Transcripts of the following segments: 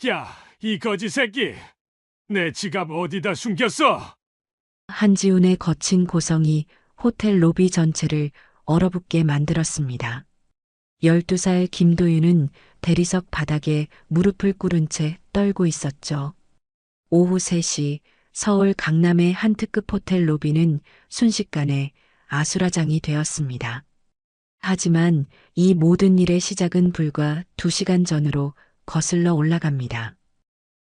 야, 이 거지 새끼! 내 지갑 어디다 숨겼어? 한지훈의 거친 고성이 호텔 로비 전체를 얼어붙게 만들었습니다. 12살 김도윤은 대리석 바닥에 무릎을 꿇은 채 떨고 있었죠. 오후 3시 서울 강남의 한 특급 호텔 로비는 순식간에 아수라장이 되었습니다. 하지만 이 모든 일의 시작은 불과 2시간 전으로 거슬러 올라갑니다.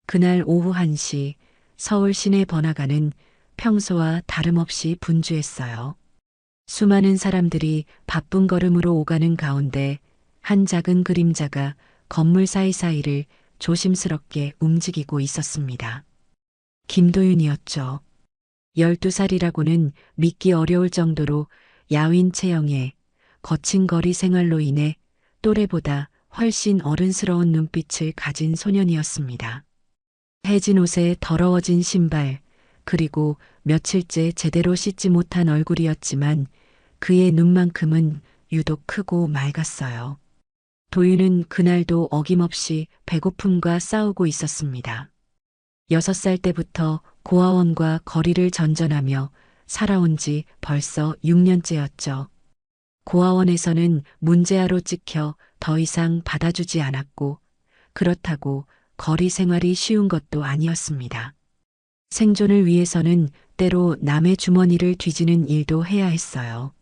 그날 오후 1시 서울 시내 번화가는 평소와 다름없이 분주했어요. 수많은 사람들이 바쁜 걸음으로 오가는 가운데 한 작은 그림자가 건물 사이사이를 조심스럽게 움직이고 있었습니다. 김도윤이었죠. 12살이라고는 믿기 어려울 정도로 야윈 체형에 거친 거리 생활로 인해 또래보다 훨씬 어른스러운 눈빛을 가진 소년이었습니다. 해진 옷에 더러워진 신발, 그리고 며칠째 제대로 씻지 못한 얼굴이었지만 그의 눈만큼은 유독 크고 맑았어요. 도윤은 그날도 어김없이 배고픔과 싸우고 있었습니다. 6살 때부터 고아원과 거리를 전전하며 살아온 지 벌써 6년째였죠. 고아원에서는 문제아로 찍혀 더 이상 받아주지 않았고, 그렇다고 거리 생활이 쉬운 것도 아니었습니다. 생존을 위해서는 때로 남의 주머니를 뒤지는 일도 해야 했어요.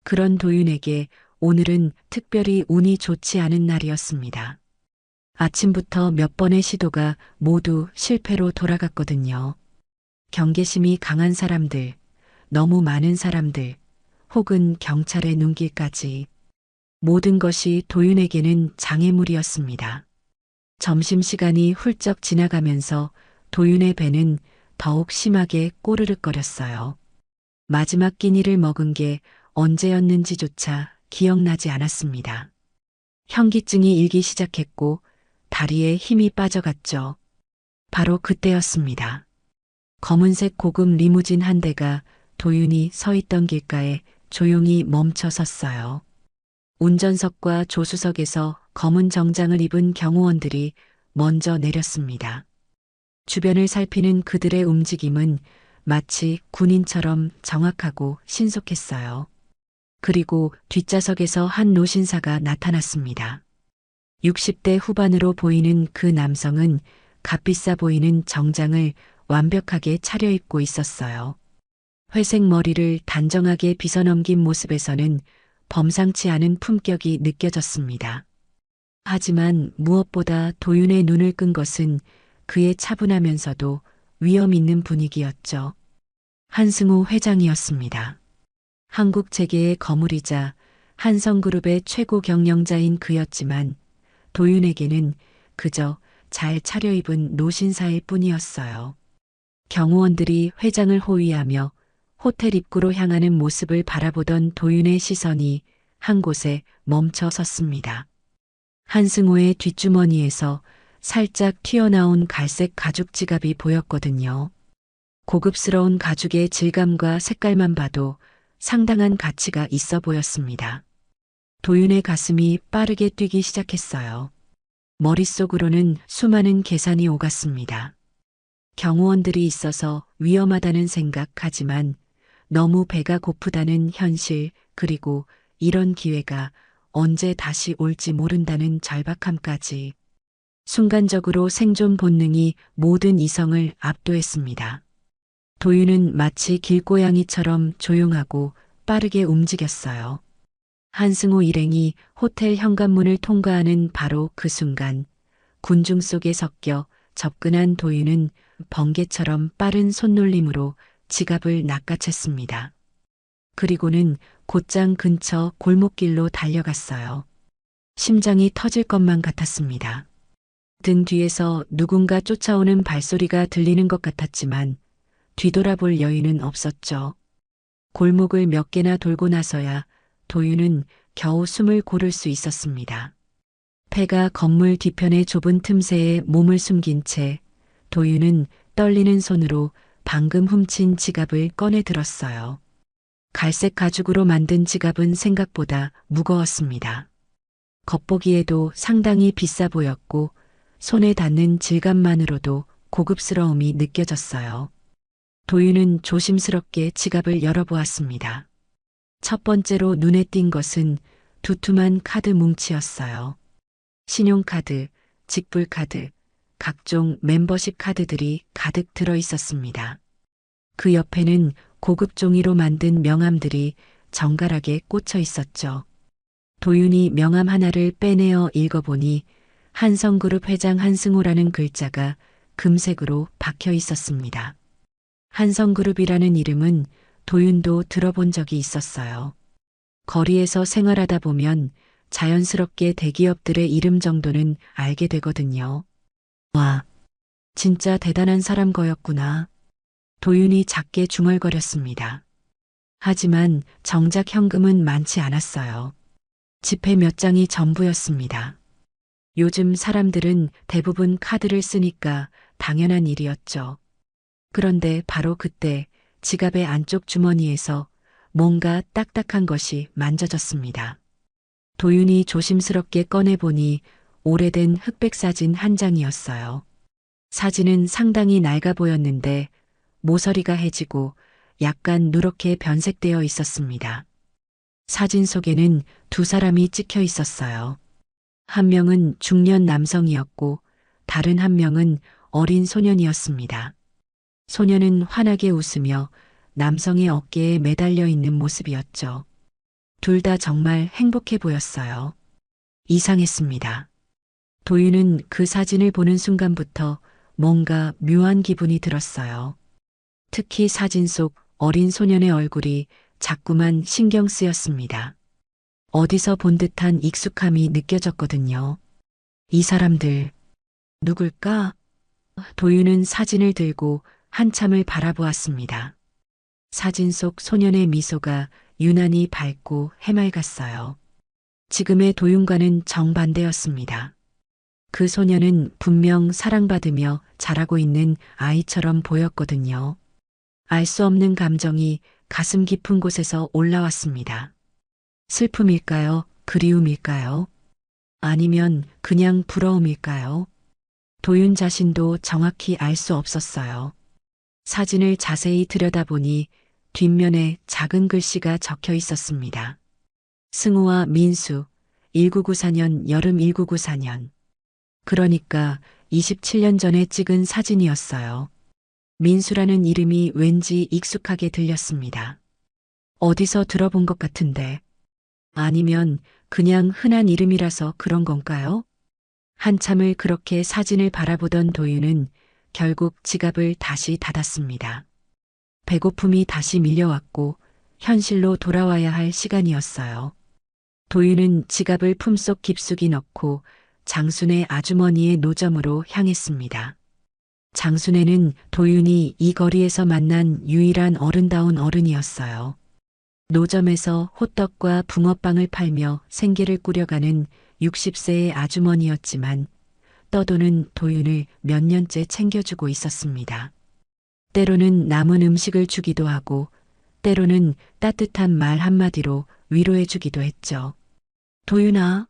그런 도윤에게 오늘은 특별히 운이 좋지 않은 날이었습니다. 아침부터 몇 번의 시도가 모두 실패로 돌아갔거든요. 경계심이 강한 사람들, 너무 많은 사람들, 혹은 경찰의 눈길까지 모든 것이 도윤에게는 장애물이었습니다. 점심시간이 훌쩍 지나가면서 도윤의 배는 더욱 심하게 꼬르륵거렸어요. 마지막 끼니를 먹은 게 언제였는지조차 기억나지 않았습니다. 현기증이 일기 시작했고 다리에 힘이 빠져갔죠. 바로 그때였습니다. 검은색 고급 리무진 한 대가 도윤이 서 있던 길가에 조용히 멈춰 섰어요. 운전석과 조수석에서 검은 정장을 입은 경호원들이 먼저 내렸습니다. 주변을 살피는 그들의 움직임은 마치 군인처럼 정확하고 신속했어요. 그리고 뒷좌석에서 한 노신사가 나타났습니다. 60대 후반으로 보이는 그 남성은 값비싸 보이는 정장을 완벽하게 차려입고 있었어요. 회색 머리를 단정하게 빗어넘긴 모습에서는 범상치 않은 품격이 느껴졌습니다. 하지만 무엇보다 도윤의 눈을 끈 것은 그의 차분하면서도 위험 있는 분위기였죠. 한승우 회장이었습니다. 한국 재계의 거물이자 한성그룹의 최고 경영자인 그였지만 도윤에게는 그저 잘 차려입은 노신사일 뿐이었어요. 경호원들이 회장을 호위하며 호텔 입구로 향하는 모습을 바라보던 도윤의 시선이 한 곳에 멈춰 섰습니다. 한승호의 뒷주머니에서 살짝 튀어나온 갈색 가죽 지갑이 보였거든요. 고급스러운 가죽의 질감과 색깔만 봐도 상당한 가치가 있어 보였습니다. 도윤의 가슴이 빠르게 뛰기 시작했어요. 머릿속으로는 수많은 계산이 오갔습니다. 경호원들이 있어서 위험하다는 생각하지만 너무 배가 고프다는 현실, 그리고 이런 기회가 언제 다시 올지 모른다는 절박함까지. 순간적으로 생존 본능이 모든 이성을 압도했습니다. 도윤은 마치 길고양이처럼 조용하고 빠르게 움직였어요. 한승호 일행이 호텔 현관문을 통과하는 바로 그 순간 군중 속에 섞여 접근한 도윤은 번개처럼 빠른 손놀림으로 지갑을 낚아챘습니다. 그리고는 곧장 근처 골목길로 달려갔어요. 심장이 터질 것만 같았습니다. 등 뒤에서 누군가 쫓아오는 발소리가 들리는 것 같았지만 뒤돌아볼 여유는 없었죠. 골목을 몇 개나 돌고 나서야 도윤은 겨우 숨을 고를 수 있었습니다. 폐가 건물 뒤편의 좁은 틈새에 몸을 숨긴 채 도윤은 떨리는 손으로 방금 훔친 지갑을 꺼내 들었어요. 갈색 가죽으로 만든 지갑은 생각보다 무거웠습니다. 겉보기에도 상당히 비싸 보였고 손에 닿는 질감만으로도 고급스러움이 느껴졌어요. 도윤은 조심스럽게 지갑을 열어보았습니다. 첫 번째로 눈에 띈 것은 두툼한 카드 뭉치였어요. 신용카드, 직불카드, 각종 멤버십 카드들이 가득 들어 있었습니다. 그 옆에는 고급 종이로 만든 명함들이 정갈하게 꽂혀 있었죠. 도윤이 명함 하나를 빼내어 읽어보니 한성그룹 회장 한승호라는 글자가 금색으로 박혀 있었습니다. 한성그룹이라는 이름은 도윤도 들어본 적이 있었어요. 거리에서 생활하다 보면 자연스럽게 대기업들의 이름 정도는 알게 되거든요. 와, 진짜 대단한 사람 거였구나. 도윤이 작게 중얼거렸습니다. 하지만 정작 현금은 많지 않았어요. 지폐 몇 장이 전부였습니다. 요즘 사람들은 대부분 카드를 쓰니까 당연한 일이었죠. 그런데 바로 그때 지갑의 안쪽 주머니에서 뭔가 딱딱한 것이 만져졌습니다. 도윤이 조심스럽게 꺼내보니 오래된 흑백 사진 한 장이었어요. 사진은 상당히 낡아 보였는데 모서리가 해지고 약간 누렇게 변색되어 있었습니다. 사진 속에는 두 사람이 찍혀 있었어요. 한 명은 중년 남성이었고 다른 한 명은 어린 소년이었습니다. 소년은 환하게 웃으며 남성의 어깨에 매달려 있는 모습이었죠. 둘 다 정말 행복해 보였어요. 이상했습니다. 도윤은 그 사진을 보는 순간부터 뭔가 묘한 기분이 들었어요. 특히 사진 속 어린 소년의 얼굴이 자꾸만 신경 쓰였습니다. 어디서 본 듯한 익숙함이 느껴졌거든요. 이 사람들, 누굴까? 도윤은 사진을 들고 한참을 바라보았습니다. 사진 속 소년의 미소가 유난히 밝고 해맑았어요. 지금의 도윤과는 정반대였습니다. 그 소년은 분명 사랑받으며 자라고 있는 아이처럼 보였거든요. 알 수 없는 감정이 가슴 깊은 곳에서 올라왔습니다. 슬픔일까요? 그리움일까요? 아니면 그냥 부러움일까요? 도윤 자신도 정확히 알 수 없었어요. 사진을 자세히 들여다보니 뒷면에 작은 글씨가 적혀 있었습니다. 승우와 민수, 1994년 여름 1994년. 그러니까 27년 전에 찍은 사진이었어요. 민수라는 이름이 왠지 익숙하게 들렸습니다. 어디서 들어본 것 같은데. 아니면 그냥 흔한 이름이라서 그런 건가요? 한참을 그렇게 사진을 바라보던 도윤은 결국 지갑을 다시 닫았습니다. 배고픔이 다시 밀려왔고 현실로 돌아와야 할 시간이었어요. 도윤은 지갑을 품속 깊숙이 넣고 장순의 아주머니의 노점으로 향했습니다. 장순애는 도윤이 이 거리에서 만난 유일한 어른다운 어른이었어요. 노점에서 호떡과 붕어빵을 팔며 생계를 꾸려가는 60세의 아주머니였지만 떠도는 도윤을 몇 년째 챙겨주고 있었습니다. 때로는 남은 음식을 주기도 하고 때로는 따뜻한 말 한마디로 위로해주기도 했죠. 도윤아.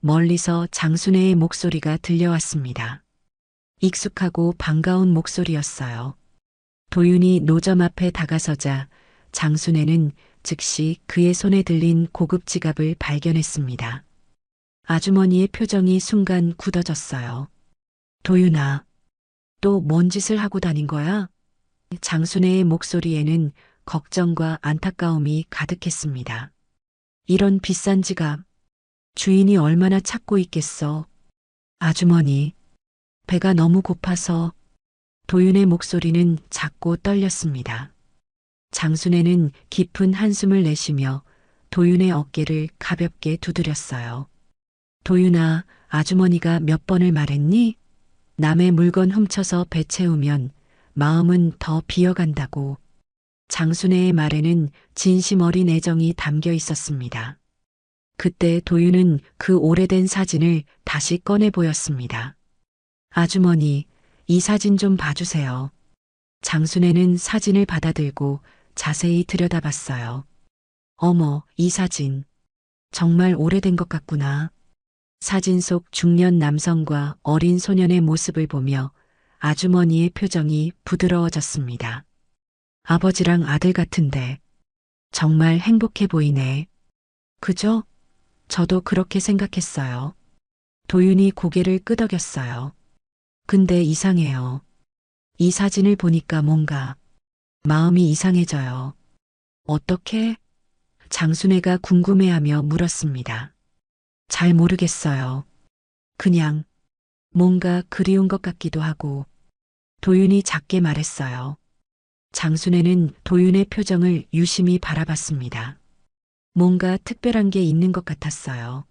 멀리서 장순애의 목소리가 들려왔습니다. 익숙하고 반가운 목소리였어요. 도윤이 노점 앞에 다가서자 장순애는 즉시 그의 손에 들린 고급 지갑을 발견했습니다. 아주머니의 표정이 순간 굳어졌어요. 도윤아, 또 뭔 짓을 하고 다닌 거야? 장순애의 목소리에는 걱정과 안타까움이 가득했습니다. 이런 비싼 지갑, 주인이 얼마나 찾고 있겠어. 아주머니, 배가 너무 고파서. 도윤의 목소리는 작고 떨렸습니다. 장순애는 깊은 한숨을 내쉬며 도윤의 어깨를 가볍게 두드렸어요. 도윤아, 아주머니가 몇 번을 말했니? 남의 물건 훔쳐서 배 채우면 마음은 더 비어간다고. 장순애의 말에는 진심 어린 애정이 담겨 있었습니다. 그때 도윤은 그 오래된 사진을 다시 꺼내 보였습니다. 아주머니, 이 사진 좀 봐주세요. 장순애는 사진을 받아들고 자세히 들여다봤어요. 어머, 이 사진. 정말 오래된 것 같구나. 사진 속 중년 남성과 어린 소년의 모습을 보며 아주머니의 표정이 부드러워졌습니다. 아버지랑 아들 같은데 정말 행복해 보이네. 그죠? 저도 그렇게 생각했어요. 도윤이 고개를 끄덕였어요. 근데 이상해요. 이 사진을 보니까 뭔가 마음이 이상해져요. 어떻게? 장순애가 궁금해하며 물었습니다. 잘 모르겠어요. 그냥 뭔가 그리운 것 같기도 하고. 도윤이 작게 말했어요. 장순애는 도윤의 표정을 유심히 바라봤습니다. 뭔가 특별한 게 있는 것 같았어요.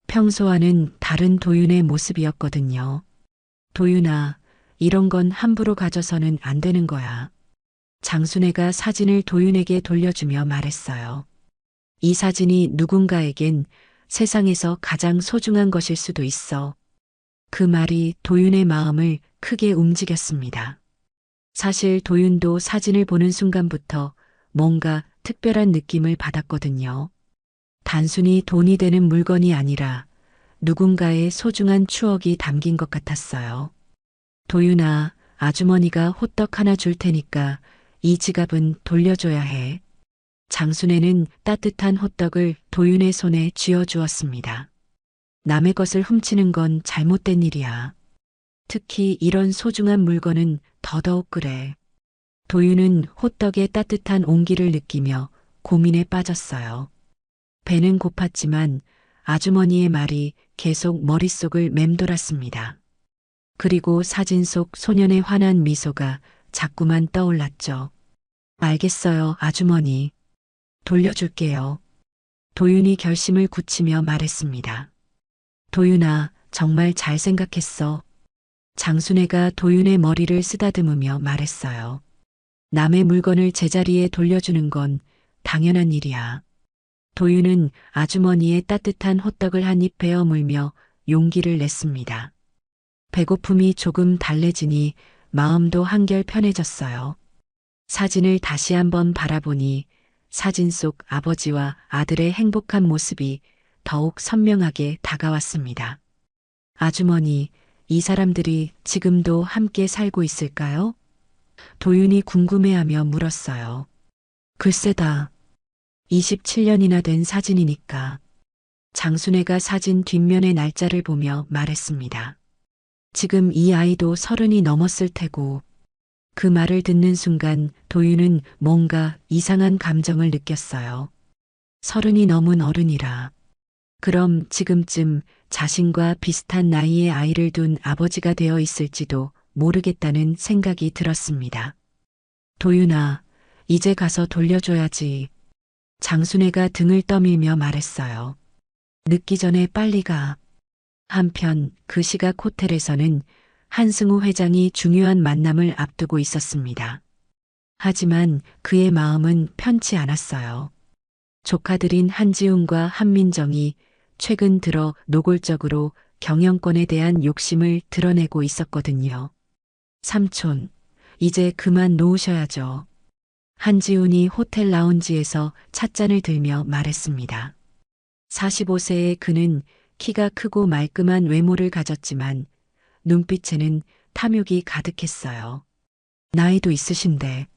평소와는 다른 도윤의 모습이었거든요. 도윤아, 이런 건 함부로 가져서는 안 되는 거야. 장순애가 사진을 도윤에게 돌려주며 말했어요. 이 사진이 누군가에겐 세상에서 가장 소중한 것일 수도 있어. 그 말이 도윤의 마음을 크게 움직였습니다. 사실 도윤도 사진을 보는 순간부터 뭔가 특별한 느낌을 받았거든요. 단순히 돈이 되는 물건이 아니라 누군가의 소중한 추억이 담긴 것 같았어요. 도윤아, 아주머니가 호떡 하나 줄 테니까 이 지갑은 돌려줘야 해. 장순애는 따뜻한 호떡을 도윤의 손에 쥐어주었습니다. 남의 것을 훔치는 건 잘못된 일이야. 특히 이런 소중한 물건은 더더욱 그래. 도윤은 호떡의 따뜻한 온기를 느끼며 고민에 빠졌어요. 배는 고팠지만 아주머니의 말이 계속 머릿속을 맴돌았습니다. 그리고 사진 속 소년의 환한 미소가 자꾸만 떠올랐죠. 알겠어요, 아주머니. 돌려줄게요. 도윤이 결심을 굳히며 말했습니다. 도윤아, 정말 잘 생각했어. 장순애가 도윤의 머리를 쓰다듬으며 말했어요. 남의 물건을 제자리에 돌려주는 건 당연한 일이야. 도윤은 아주머니의 따뜻한 호떡을 한 입 베어 물며 용기를 냈습니다. 배고픔이 조금 달래지니 마음도 한결 편해졌어요. 사진을 다시 한번 바라보니 사진 속 아버지와 아들의 행복한 모습이 더욱 선명하게 다가왔습니다. 아주머니, 이 사람들이 지금도 함께 살고 있을까요? 도윤이 궁금해하며 물었어요. 글쎄다. 27년이나 된 사진이니까. 장순애가 사진 뒷면의 날짜를 보며 말했습니다. 지금 이 아이도 30이 넘었을 테고. 그 말을 듣는 순간 도윤은 뭔가 이상한 감정을 느꼈어요. 30이 넘은 어른이라. 그럼 지금쯤 자신과 비슷한 나이의 아이를 둔 아버지가 되어 있을지도 모르겠다는 생각이 들었습니다. 도윤아, 이제 가서 돌려줘야지. 장순애가 등을 떠밀며 말했어요. 늦기 전에 빨리 가. 한편 그 시각 호텔에서는 한승우 회장이 중요한 만남을 앞두고 있었습니다. 하지만 그의 마음은 편치 않았어요. 조카들인 한지훈과 한민정이 최근 들어 노골적으로 경영권에 대한 욕심을 드러내고 있었거든요. 삼촌, 이제 그만 놓으셔야죠. 한지훈이 호텔 라운지에서 찻잔을 들며 말했습니다. 45세의 그는 키가 크고 말끔한 외모를 가졌지만 눈빛에는 탐욕이 가득했어요. 나이도 있으신데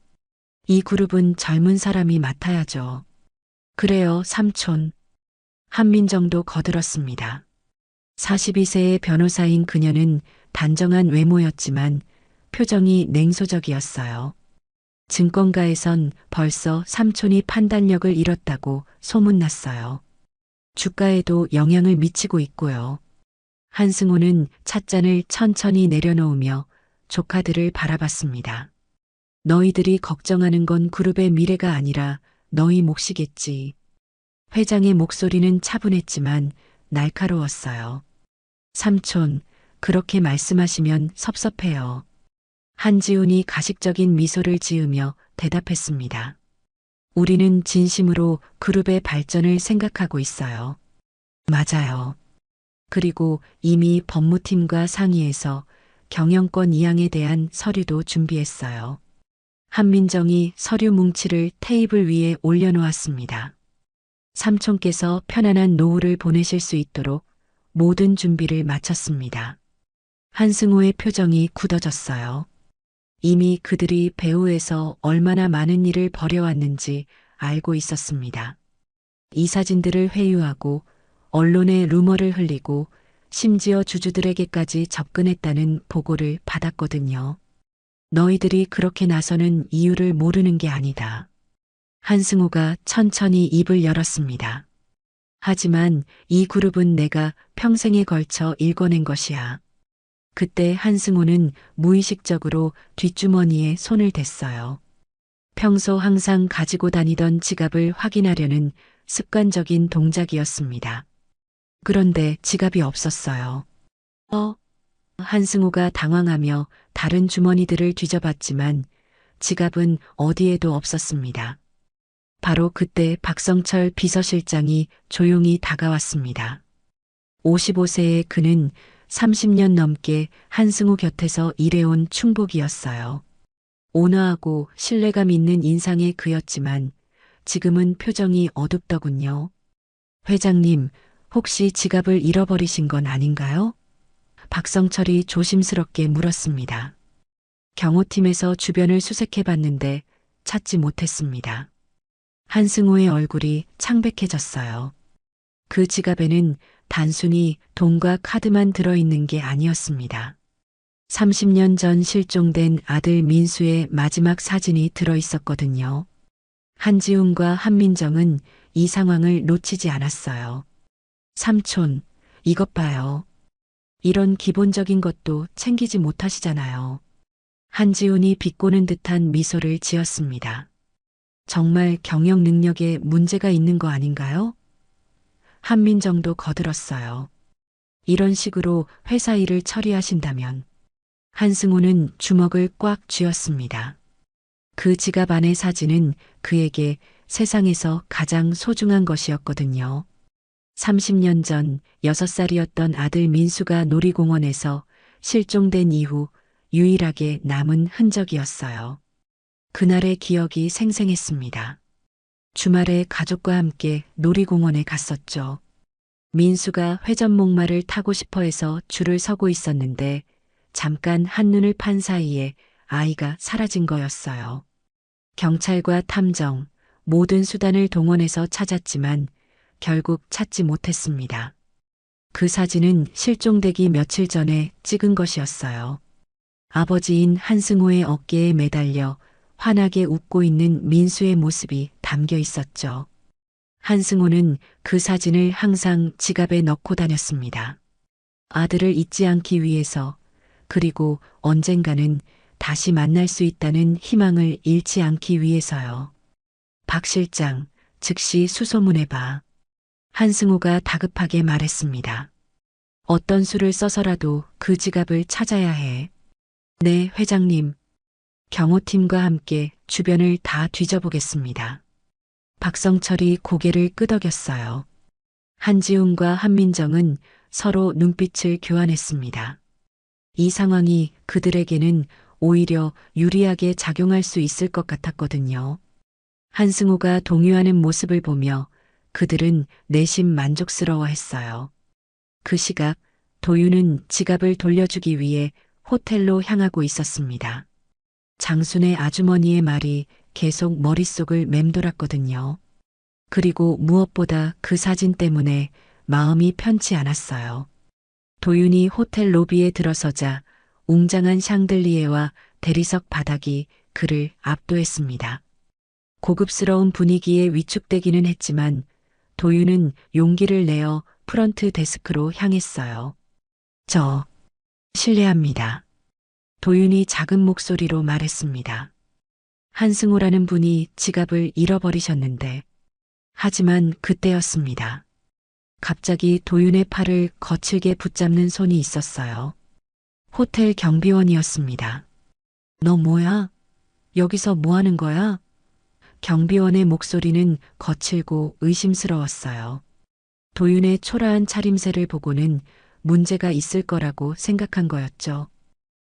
이 그룹은 젊은 사람이 맡아야죠. 그래요, 삼촌. 한민정도 거들었습니다. 42세의 변호사인 그녀는 단정한 외모였지만 표정이 냉소적이었어요. 증권가에선 벌써 삼촌이 판단력을 잃었다고 소문났어요. 주가에도 영향을 미치고 있고요. 한승호는 찻잔을 천천히 내려놓으며 조카들을 바라봤습니다. 너희들이 걱정하는 건 그룹의 미래가 아니라 너희 몫이겠지. 회장의 목소리는 차분했지만 날카로웠어요. 삼촌, 그렇게 말씀하시면 섭섭해요. 한지훈이 가식적인 미소를 지으며 대답했습니다. 우리는 진심으로 그룹의 발전을 생각하고 있어요. 맞아요. 그리고 이미 법무팀과 상의해서 경영권 이양에 대한 서류도 준비했어요. 한민정이 서류 뭉치를 테이블 위에 올려놓았습니다. 삼촌께서 편안한 노후를 보내실 수 있도록 모든 준비를 마쳤습니다. 한승우의 표정이 굳어졌어요. 이미 그들이 배후에서 얼마나 많은 일을 벌여왔는지 알고 있었습니다. 이 사진들을 회유하고 언론에 루머를 흘리고 심지어 주주들에게까지 접근했다는 보고를 받았거든요. 너희들이 그렇게 나서는 이유를 모르는 게 아니다. 한승우가 천천히 입을 열었습니다. 하지만 이 그룹은 내가 평생에 걸쳐 일궈낸 것이야. 그때 한승우는 무의식적으로 뒷주머니에 손을 댔어요. 평소 항상 가지고 다니던 지갑을 확인하려는 습관적인 동작이었습니다. 그런데 지갑이 없었어요. 한승우가 당황하며 다른 주머니들을 뒤져봤지만 지갑은 어디에도 없었습니다. 바로 그때 박성철 비서실장이 조용히 다가왔습니다. 55세의 그는 30년 넘게 한승우 곁에서 일해온 충복이었어요. 온화하고 신뢰감 있는 인상의 그였지만 지금은 표정이 어둡더군요. 회장님, 혹시 지갑을 잃어버리신 건 아닌가요? 박성철이 조심스럽게 물었습니다. 경호팀에서 주변을 수색해봤는데 찾지 못했습니다. 한승우의 얼굴이 창백해졌어요. 그 지갑에는 단순히 돈과 카드만 들어있는 게 아니었습니다. 30년 전 실종된 아들 민수의 마지막 사진이 들어있었거든요. 한지훈과 한민정은 이 상황을 놓치지 않았어요. 삼촌, 이것 봐요. 이런 기본적인 것도 챙기지 못하시잖아요. 한지훈이 비꼬는 듯한 미소를 지었습니다. 정말 경영 능력에 문제가 있는 거 아닌가요? 한민정도 거들었어요. 이런 식으로 회사 일을 처리하신다면. 한승우는 주먹을 꽉 쥐었습니다. 그 지갑 안의 사진은 그에게 세상에서 가장 소중한 것이었거든요. 30년 전 6살이었던 아들 민수가 놀이공원에서 실종된 이후 유일하게 남은 흔적이었어요. 그날의 기억이 생생했습니다. 주말에 가족과 함께 놀이공원에 갔었죠. 민수가 회전목마를 타고 싶어 해서 줄을 서고 있었는데 잠깐 한눈을 판 사이에 아이가 사라진 거였어요. 경찰과 탐정, 모든 수단을 동원해서 찾았지만 결국 찾지 못했습니다. 그 사진은 실종되기 며칠 전에 찍은 것이었어요. 아버지인 한승우의 어깨에 매달려 환하게 웃고 있는 민수의 모습이 담겨 있었죠. 한승우는 그 사진을 항상 지갑에 넣고 다녔습니다. 아들을 잊지 않기 위해서, 그리고 언젠가는 다시 만날 수 있다는 희망을 잃지 않기 위해서요. 박 실장, 즉시 수소문해봐. 한승우가 다급하게 말했습니다. 어떤 수를 써서라도 그 지갑을 찾아야 해. 네, 회장님. 경호팀과 함께 주변을 다 뒤져보겠습니다. 박성철이 고개를 끄덕였어요. 한지훈과 한민정은 서로 눈빛을 교환했습니다. 이 상황이 그들에게는 오히려 유리하게 작용할 수 있을 것 같았거든요. 한승우가 동요하는 모습을 보며 그들은 내심 만족스러워했어요. 그 시각 도윤은 지갑을 돌려주기 위해 호텔로 향하고 있었습니다. 장순의 아주머니의 말이 계속 머릿속을 맴돌았거든요. 그리고 무엇보다 그 사진 때문에 마음이 편치 않았어요. 도윤이 호텔 로비에 들어서자 웅장한 샹들리에와 대리석 바닥이 그를 압도했습니다. 고급스러운 분위기에 위축되기는 했지만 도윤은 용기를 내어 프런트 데스크로 향했어요. 저, 실례합니다. 도윤이 작은 목소리로 말했습니다. 한승우라는 분이 지갑을 잃어버리셨는데, 하지만 그때였습니다. 갑자기 도윤의 팔을 거칠게 붙잡는 손이 있었어요. 호텔 경비원이었습니다. 너 뭐야? 여기서 뭐 하는 거야? 경비원의 목소리는 거칠고 의심스러웠어요. 도윤의 초라한 차림새를 보고는 문제가 있을 거라고 생각한 거였죠.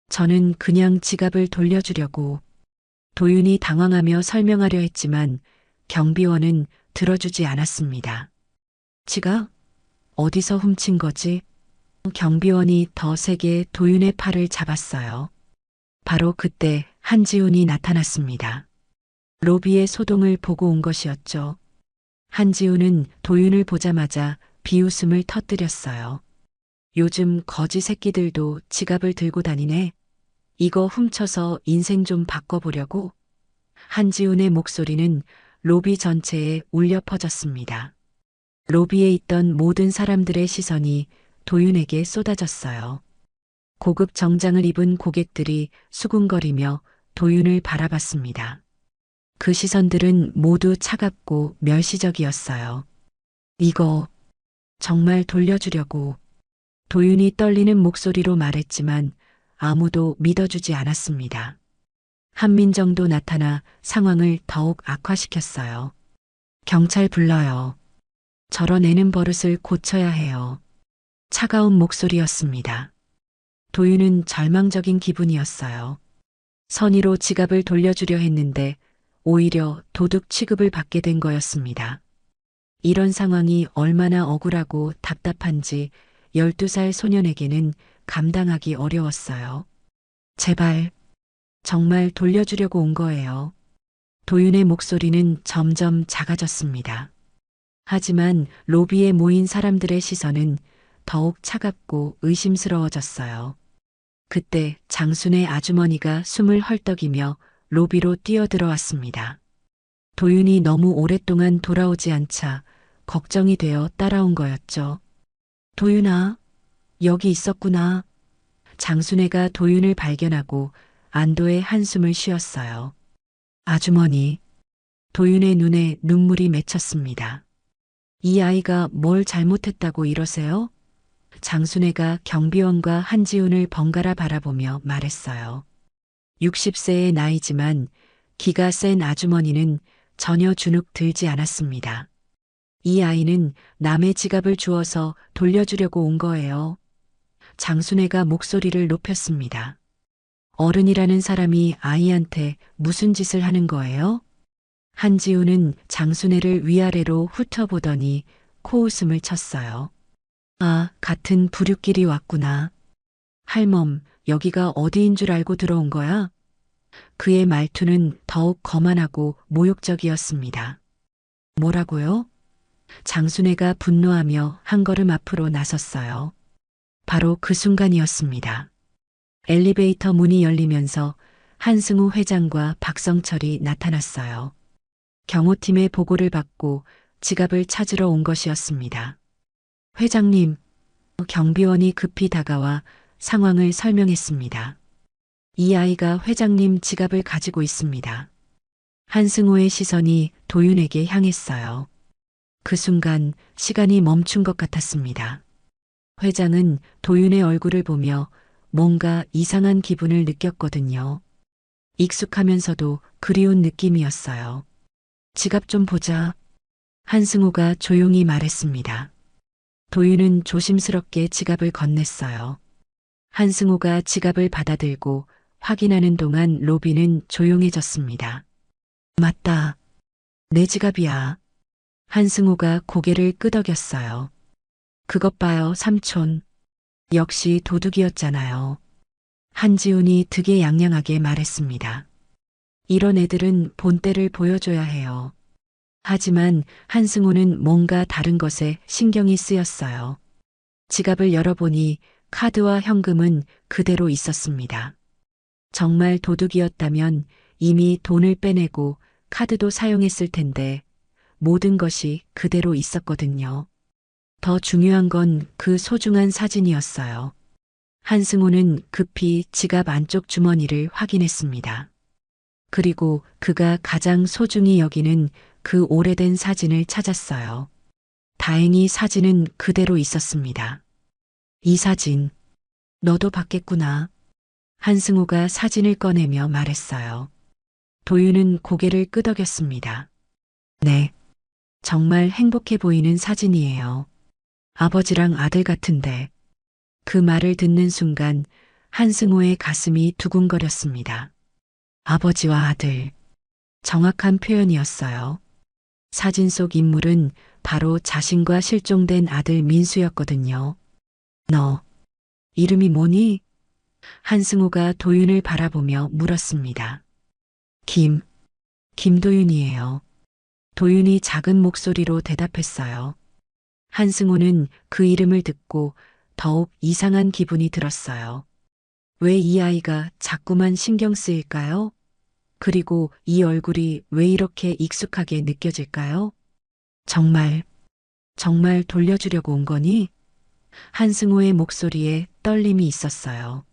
저는 그냥 지갑을 돌려주려고. 도윤이 당황하며 설명하려 했지만 경비원은 들어주지 않았습니다. 지갑? 어디서 훔친 거지? 경비원이 더 세게 도윤의 팔을 잡았어요. 바로 그때 한지훈이 나타났습니다. 로비의 소동을 보고 온 것이었죠. 한지훈은 도윤을 보자마자 비웃음을 터뜨렸어요. 요즘 거지 새끼들도 지갑을 들고 다니네. 이거 훔쳐서 인생 좀 바꿔보려고? 한지훈의 목소리는 로비 전체에 울려 퍼졌습니다. 로비에 있던 모든 사람들의 시선이 도윤에게 쏟아졌어요. 고급 정장을 입은 고객들이 수군거리며 도윤을 바라봤습니다. 그 시선들은 모두 차갑고 멸시적이었어요. 이거 정말 돌려주려고. 도윤이 떨리는 목소리로 말했지만 아무도 믿어주지 않았습니다. 한민정도 나타나 상황을 더욱 악화시켰어요. 경찰 불러요. 저런 애는 버릇을 고쳐야 해요. 차가운 목소리였습니다. 도윤은 절망적인 기분이었어요. 선의로 지갑을 돌려주려 했는데 오히려 도둑 취급을 받게 된 거였습니다. 이런 상황이 얼마나 억울하고 답답한지 12살 소년에게는 감당하기 어려웠어요. 제발, 정말 돌려주려고 온 거예요. 도윤의 목소리는 점점 작아졌습니다. 하지만 로비에 모인 사람들의 시선은 더욱 차갑고 의심스러워졌어요. 그때 장순의 아주머니가 숨을 헐떡이며 로비로 뛰어들어왔습니다. 도윤이 너무 오랫동안 돌아오지 않자 걱정이 되어 따라온 거였죠. 도윤아, 여기 있었구나. 장순애가 도윤을 발견하고 안도의 한숨을 쉬었어요. 아주머니, 도윤의 눈에 눈물이 맺혔습니다. 이 아이가 뭘 잘못했다고 이러세요? 장순애가 경비원과 한지훈을 번갈아 바라보며 말했어요. 60세의 나이지만 기가 센 아주머니는 전혀 주눅 들지 않았습니다. 이 아이는 남의 지갑을 주워서 돌려주려고 온 거예요. 장순애가 목소리를 높였습니다. 어른이라는 사람이 아이한테 무슨 짓을 하는 거예요? 한지훈은 장순애를 위아래로 훑어보더니 코웃음을 쳤어요. 아, 같은 부류끼리 왔구나. 할멈, 여기가 어디인 줄 알고 들어온 거야? 그의 말투는 더욱 거만하고 모욕적이었습니다. 뭐라고요? 장순애가 분노하며 한 걸음 앞으로 나섰어요. 바로 그 순간이었습니다. 엘리베이터 문이 열리면서 한승우 회장과 박성철이 나타났어요. 경호팀의 보고를 받고 지갑을 찾으러 온 것이었습니다. 회장님, 경비원이 급히 다가와 상황을 설명했습니다. 이 아이가 회장님 지갑을 가지고 있습니다. 한승우의 시선이 도윤에게 향했어요. 그 순간 시간이 멈춘 것 같았습니다. 회장은 도윤의 얼굴을 보며 뭔가 이상한 기분을 느꼈거든요. 익숙하면서도 그리운 느낌이었어요. 지갑 좀 보자. 한승우가 조용히 말했습니다. 도윤은 조심스럽게 지갑을 건넸어요. 한승우가 지갑을 받아들고 확인하는 동안 로비는 조용해졌습니다. 맞다. 내 지갑이야. 한승우가 고개를 끄덕였어요. 그것 봐요, 삼촌. 역시 도둑이었잖아요. 한지훈이 득에양양하게 말했습니다. 이런 애들은 본때를 보여줘야 해요. 하지만 한승우는 뭔가 다른 것에 신경이 쓰였어요. 지갑을 열어보니 카드와 현금은 그대로 있었습니다. 정말 도둑이었다면 이미 돈을 빼내고 카드도 사용했을 텐데 모든 것이 그대로 있었거든요. 더 중요한 건 그 소중한 사진이었어요. 한승우는 급히 지갑 안쪽 주머니를 확인했습니다. 그리고 그가 가장 소중히 여기는 그 오래된 사진을 찾았어요. 다행히 사진은 그대로 있었습니다. 이 사진, 너도 봤겠구나. 한승우가 사진을 꺼내며 말했어요. 도윤은 고개를 끄덕였습니다. 네, 정말 행복해 보이는 사진이에요. 아버지랑 아들 같은데. 그 말을 듣는 순간 한승우의 가슴이 두근거렸습니다. 아버지와 아들. 정확한 표현이었어요. 사진 속 인물은 바로 자신과 실종된 아들 민수였거든요. 너 이름이 뭐니? 한승우가 도윤을 바라보며 물었습니다. 김도윤이에요. 도윤이 작은 목소리로 대답했어요. 한승우는 그 이름을 듣고 더욱 이상한 기분이 들었어요. 왜 이 아이가 자꾸만 신경 쓰일까요? 그리고 이 얼굴이 왜 이렇게 익숙하게 느껴질까요? 정말 돌려주려고 온 거니? 한승우의 목소리에 떨림이 있었어요.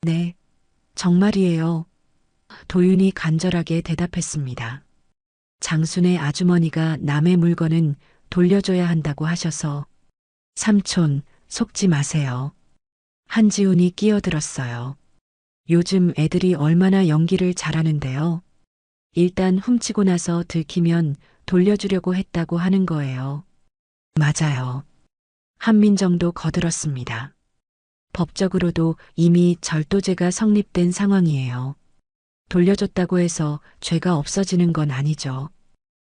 네, 정말이에요. 도윤이 간절하게 대답했습니다. 장순의 아주머니가 남의 물건은 돌려줘야 한다고 하셔서. 삼촌, 속지 마세요. 한지훈이 끼어들었어요. 요즘 애들이 얼마나 연기를 잘하는데요. 일단 훔치고 나서 들키면 돌려주려고 했다고 하는 거예요. 맞아요. 한민정도 거들었습니다. 법적으로도 이미 절도죄가 성립된 상황이에요. 돌려줬다고 해서 죄가 없어지는 건 아니죠.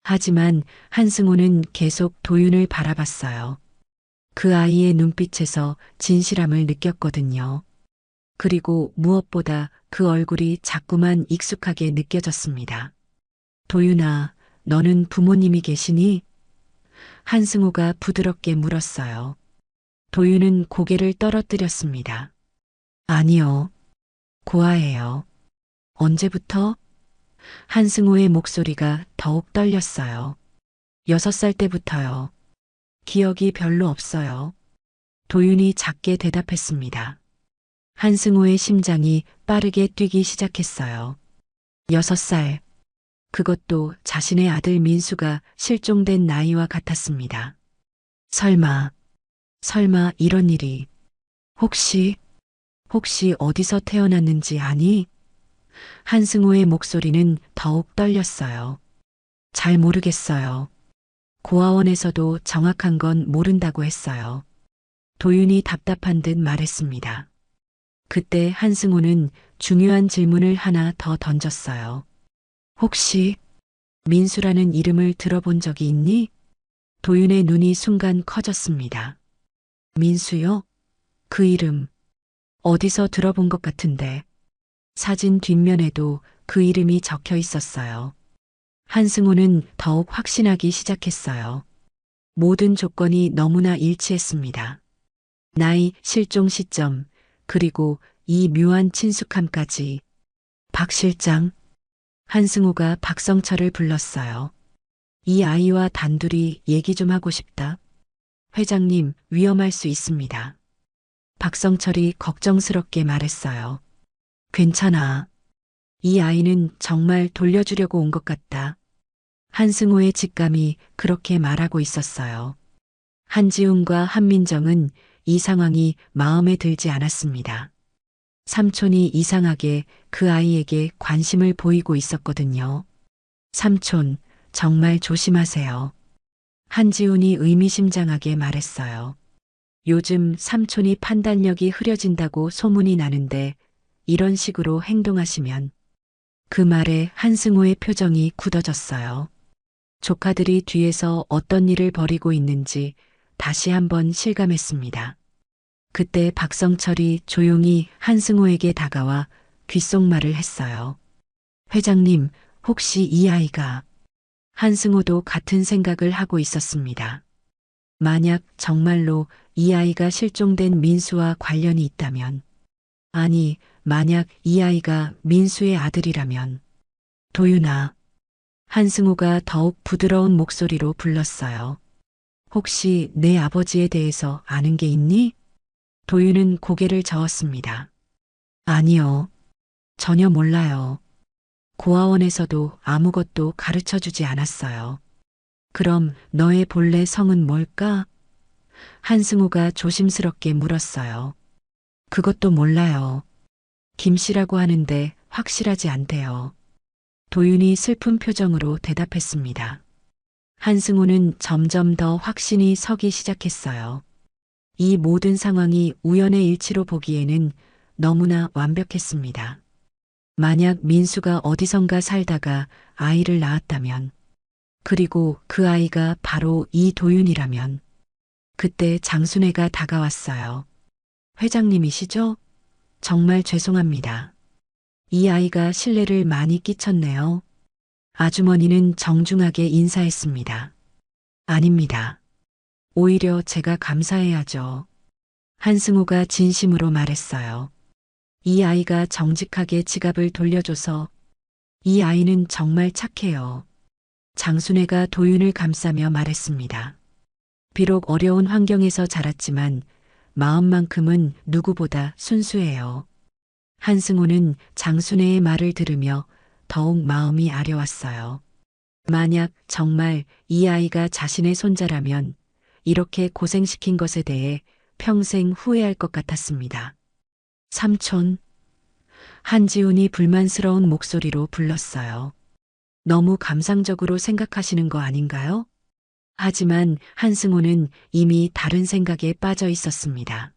하지만 한승우는 계속 도윤을 바라봤어요. 그 아이의 눈빛에서 진실함을 느꼈거든요. 그리고 무엇보다 그 얼굴이 자꾸만 익숙하게 느껴졌습니다. 도윤아, 너는 부모님이 계시니? 한승우가 부드럽게 물었어요. 도윤은 고개를 떨어뜨렸습니다. 아니요. 고아예요. 언제부터? 한승우의 목소리가 더욱 떨렸어요. 6살 때부터요. 기억이 별로 없어요. 도윤이 작게 대답했습니다. 한승우의 심장이 빠르게 뛰기 시작했어요. 6살. 그것도 자신의 아들 민수가 실종된 나이와 같았습니다. 설마 이런 일이. 혹시 어디서 태어났는지 아니? 한승우의 목소리는 더욱 떨렸어요. 잘 모르겠어요. 고아원에서도 정확한 건 모른다고 했어요. 도윤이 답답한 듯 말했습니다. 그때 한승우는 중요한 질문을 하나 더 던졌어요. 혹시 민수라는 이름을 들어본 적이 있니? 도윤의 눈이 순간 커졌습니다. 민수요? 그 이름 어디서 들어본 것 같은데. 사진 뒷면에도 그 이름이 적혀 있었어요. 한승우는 더욱 확신하기 시작했어요. 모든 조건이 너무나 일치했습니다. 나이, 실종 시점, 그리고 이 묘한 친숙함까지. 박 실장, 한승우가 박성철을 불렀어요. 이 아이와 단둘이 얘기 좀 하고 싶다. 회장님, 위험할 수 있습니다. 박성철이 걱정스럽게 말했어요. 괜찮아. 이 아이는 정말 돌려주려고 온 것 같다. 한승우의 직감이 그렇게 말하고 있었어요. 한지훈과 한민정은 이 상황이 마음에 들지 않았습니다. 삼촌이 이상하게 그 아이에게 관심을 보이고 있었거든요. 삼촌, 정말 조심하세요. 한지훈이 의미심장하게 말했어요. 요즘 삼촌이 판단력이 흐려진다고 소문이 나는데 이런 식으로 행동하시면. 그 말에 한승우의 표정이 굳어졌어요. 조카들이 뒤에서 어떤 일을 벌이고 있는지 다시 한번 실감했습니다. 그때 박성철이 조용히 한승우에게 다가와 귓속말을 했어요. 회장님, 혹시 이 아이가. 한승우도 같은 생각을 하고 있었습니다. 만약 정말로 이 아이가 실종된 민수와 관련이 있다면, 아니, 만약 이 아이가 민수의 아들이라면. 도윤아. 한승우가 더욱 부드러운 목소리로 불렀어요. 혹시 내 아버지에 대해서 아는 게 있니? 도윤은 고개를 저었습니다. 아니요. 전혀 몰라요. 고아원에서도 아무것도 가르쳐 주지 않았어요. 그럼 너의 본래 성은 뭘까? 한승우가 조심스럽게 물었어요. 그것도 몰라요. 김씨라고 하는데 확실하지 않대요. 도윤이 슬픈 표정으로 대답했습니다. 한승우는 점점 더 확신이 서기 시작했어요. 이 모든 상황이 우연의 일치로 보기에는 너무나 완벽했습니다. 만약 민수가 어디선가 살다가 아이를 낳았다면, 그리고 그 아이가 바로 이 도윤이라면, 그때 장순애가 다가왔어요. 회장님이시죠? 정말 죄송합니다. 이 아이가 신뢰를 많이 끼쳤네요. 아주머니는 정중하게 인사했습니다. 아닙니다. 오히려 제가 감사해야죠. 한승우가 진심으로 말했어요. 이 아이가 정직하게 지갑을 돌려줘서 이 아이는 정말 착해요. 장순애가 도윤을 감싸며 말했습니다. 비록 어려운 환경에서 자랐지만 마음만큼은 누구보다 순수해요. 한승우는 장순애의 말을 들으며 더욱 마음이 아려왔어요. 만약 정말 이 아이가 자신의 손자라면 이렇게 고생시킨 것에 대해 평생 후회할 것 같았습니다. 삼촌. 한지훈이 불만스러운 목소리로 불렀어요. 너무 감상적으로 생각하시는 거 아닌가요? 하지만 한승우는 이미 다른 생각에 빠져 있었습니다.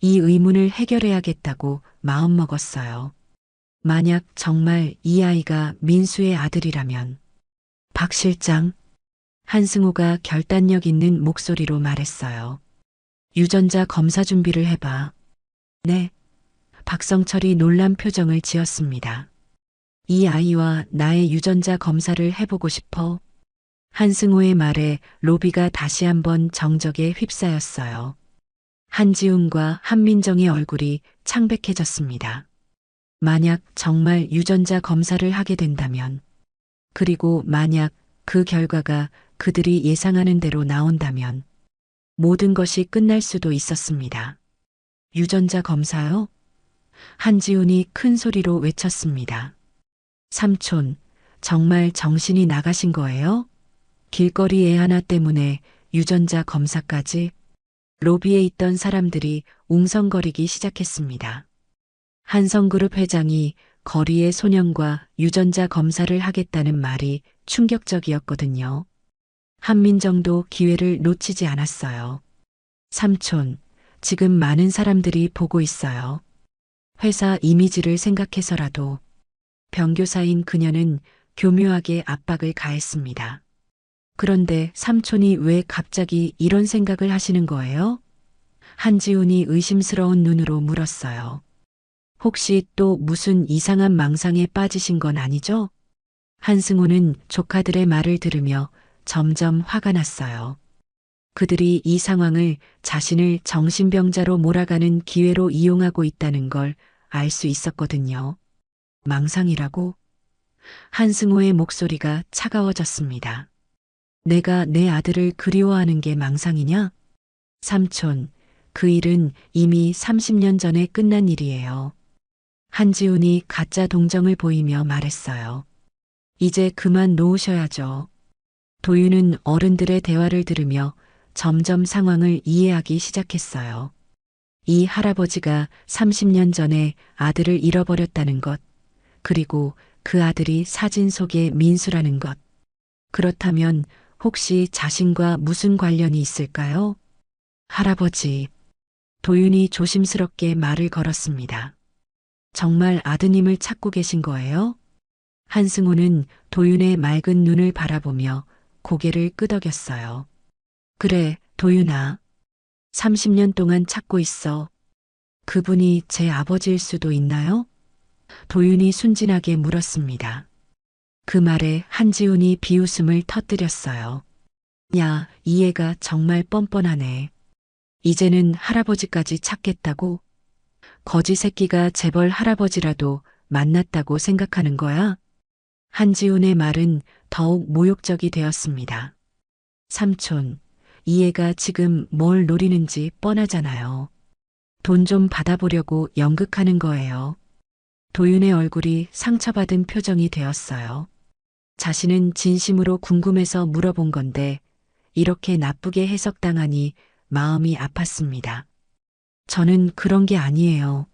이 의문을 해결해야겠다고 마음먹었어요. 만약 정말 이 아이가 민수의 아들이라면. 박 실장. 한승우가 결단력 있는 목소리로 말했어요. 유전자 검사 준비를 해봐. 네. 박성철이 놀란 표정을 지었습니다. 이 아이와 나의 유전자 검사를 해보고 싶어. 한승우의 말에 로비가 다시 한번 정적에 휩싸였어요. 한지훈과 한민정의 얼굴이 창백해졌습니다. 만약 정말 유전자 검사를 하게 된다면, 그리고 만약 그 결과가 그들이 예상하는 대로 나온다면 모든 것이 끝날 수도 있었습니다. 유전자 검사요? 한지훈이 큰 소리로 외쳤습니다. 삼촌, 정말 정신이 나가신 거예요? 길거리 애 하나 때문에 유전자 검사까지? 로비에 있던 사람들이 웅성거리기 시작했습니다. 한성그룹 회장이 거리의 소년과 유전자 검사를 하겠다는 말이 충격적이었거든요. 한민정도 기회를 놓치지 않았어요. 삼촌, 지금 많은 사람들이 보고 있어요. 회사 이미지를 생각해서라도. 병교사인 그녀는 교묘하게 압박을 가했습니다. 그런데 삼촌이 왜 갑자기 이런 생각을 하시는 거예요? 한지훈이 의심스러운 눈으로 물었어요. 혹시 또 무슨 이상한 망상에 빠지신 건 아니죠? 한승우는 조카들의 말을 들으며 점점 화가 났어요. 그들이 이 상황을 자신을 정신병자로 몰아가는 기회로 이용하고 있다는 걸 알 수 있었거든요. 망상이라고? 한승우의 목소리가 차가워졌습니다. 내가 내 아들을 그리워하는 게 망상이냐? 삼촌, 그 일은 이미 30년 전에 끝난 일이에요. 한지훈이 가짜 동정을 보이며 말했어요. 이제 그만 놓으셔야죠. 도윤은 어른들의 대화를 들으며 점점 상황을 이해하기 시작했어요. 이 할아버지가 30년 전에 아들을 잃어버렸다는 것, 그리고 그 아들이 사진 속의 민수라는 것. 그렇다면 혹시 자신과 무슨 관련이 있을까요? 할아버지. 도윤이 조심스럽게 말을 걸었습니다. 정말 아드님을 찾고 계신 거예요? 한승우는 도윤의 맑은 눈을 바라보며 고개를 끄덕였어요. 그래, 도윤아. 30년 동안 찾고 있어. 그분이 제 아버지일 수도 있나요? 도윤이 순진하게 물었습니다. 그 말에 한지훈이 비웃음을 터뜨렸어요. 야, 이 애가 정말 뻔뻔하네. 이제는 할아버지까지 찾겠다고? 거지 새끼가 재벌 할아버지라도 만났다고 생각하는 거야? 한지훈의 말은 더욱 모욕적이 되었습니다. 삼촌, 이 애가 지금 뭘 노리는지 뻔하잖아요. 돈 좀 받아보려고 연극하는 거예요. 도윤의 얼굴이 상처받은 표정이 되었어요. 자신은 진심으로 궁금해서 물어본 건데 이렇게 나쁘게 해석당하니 마음이 아팠습니다. 저는 그런 게 아니에요.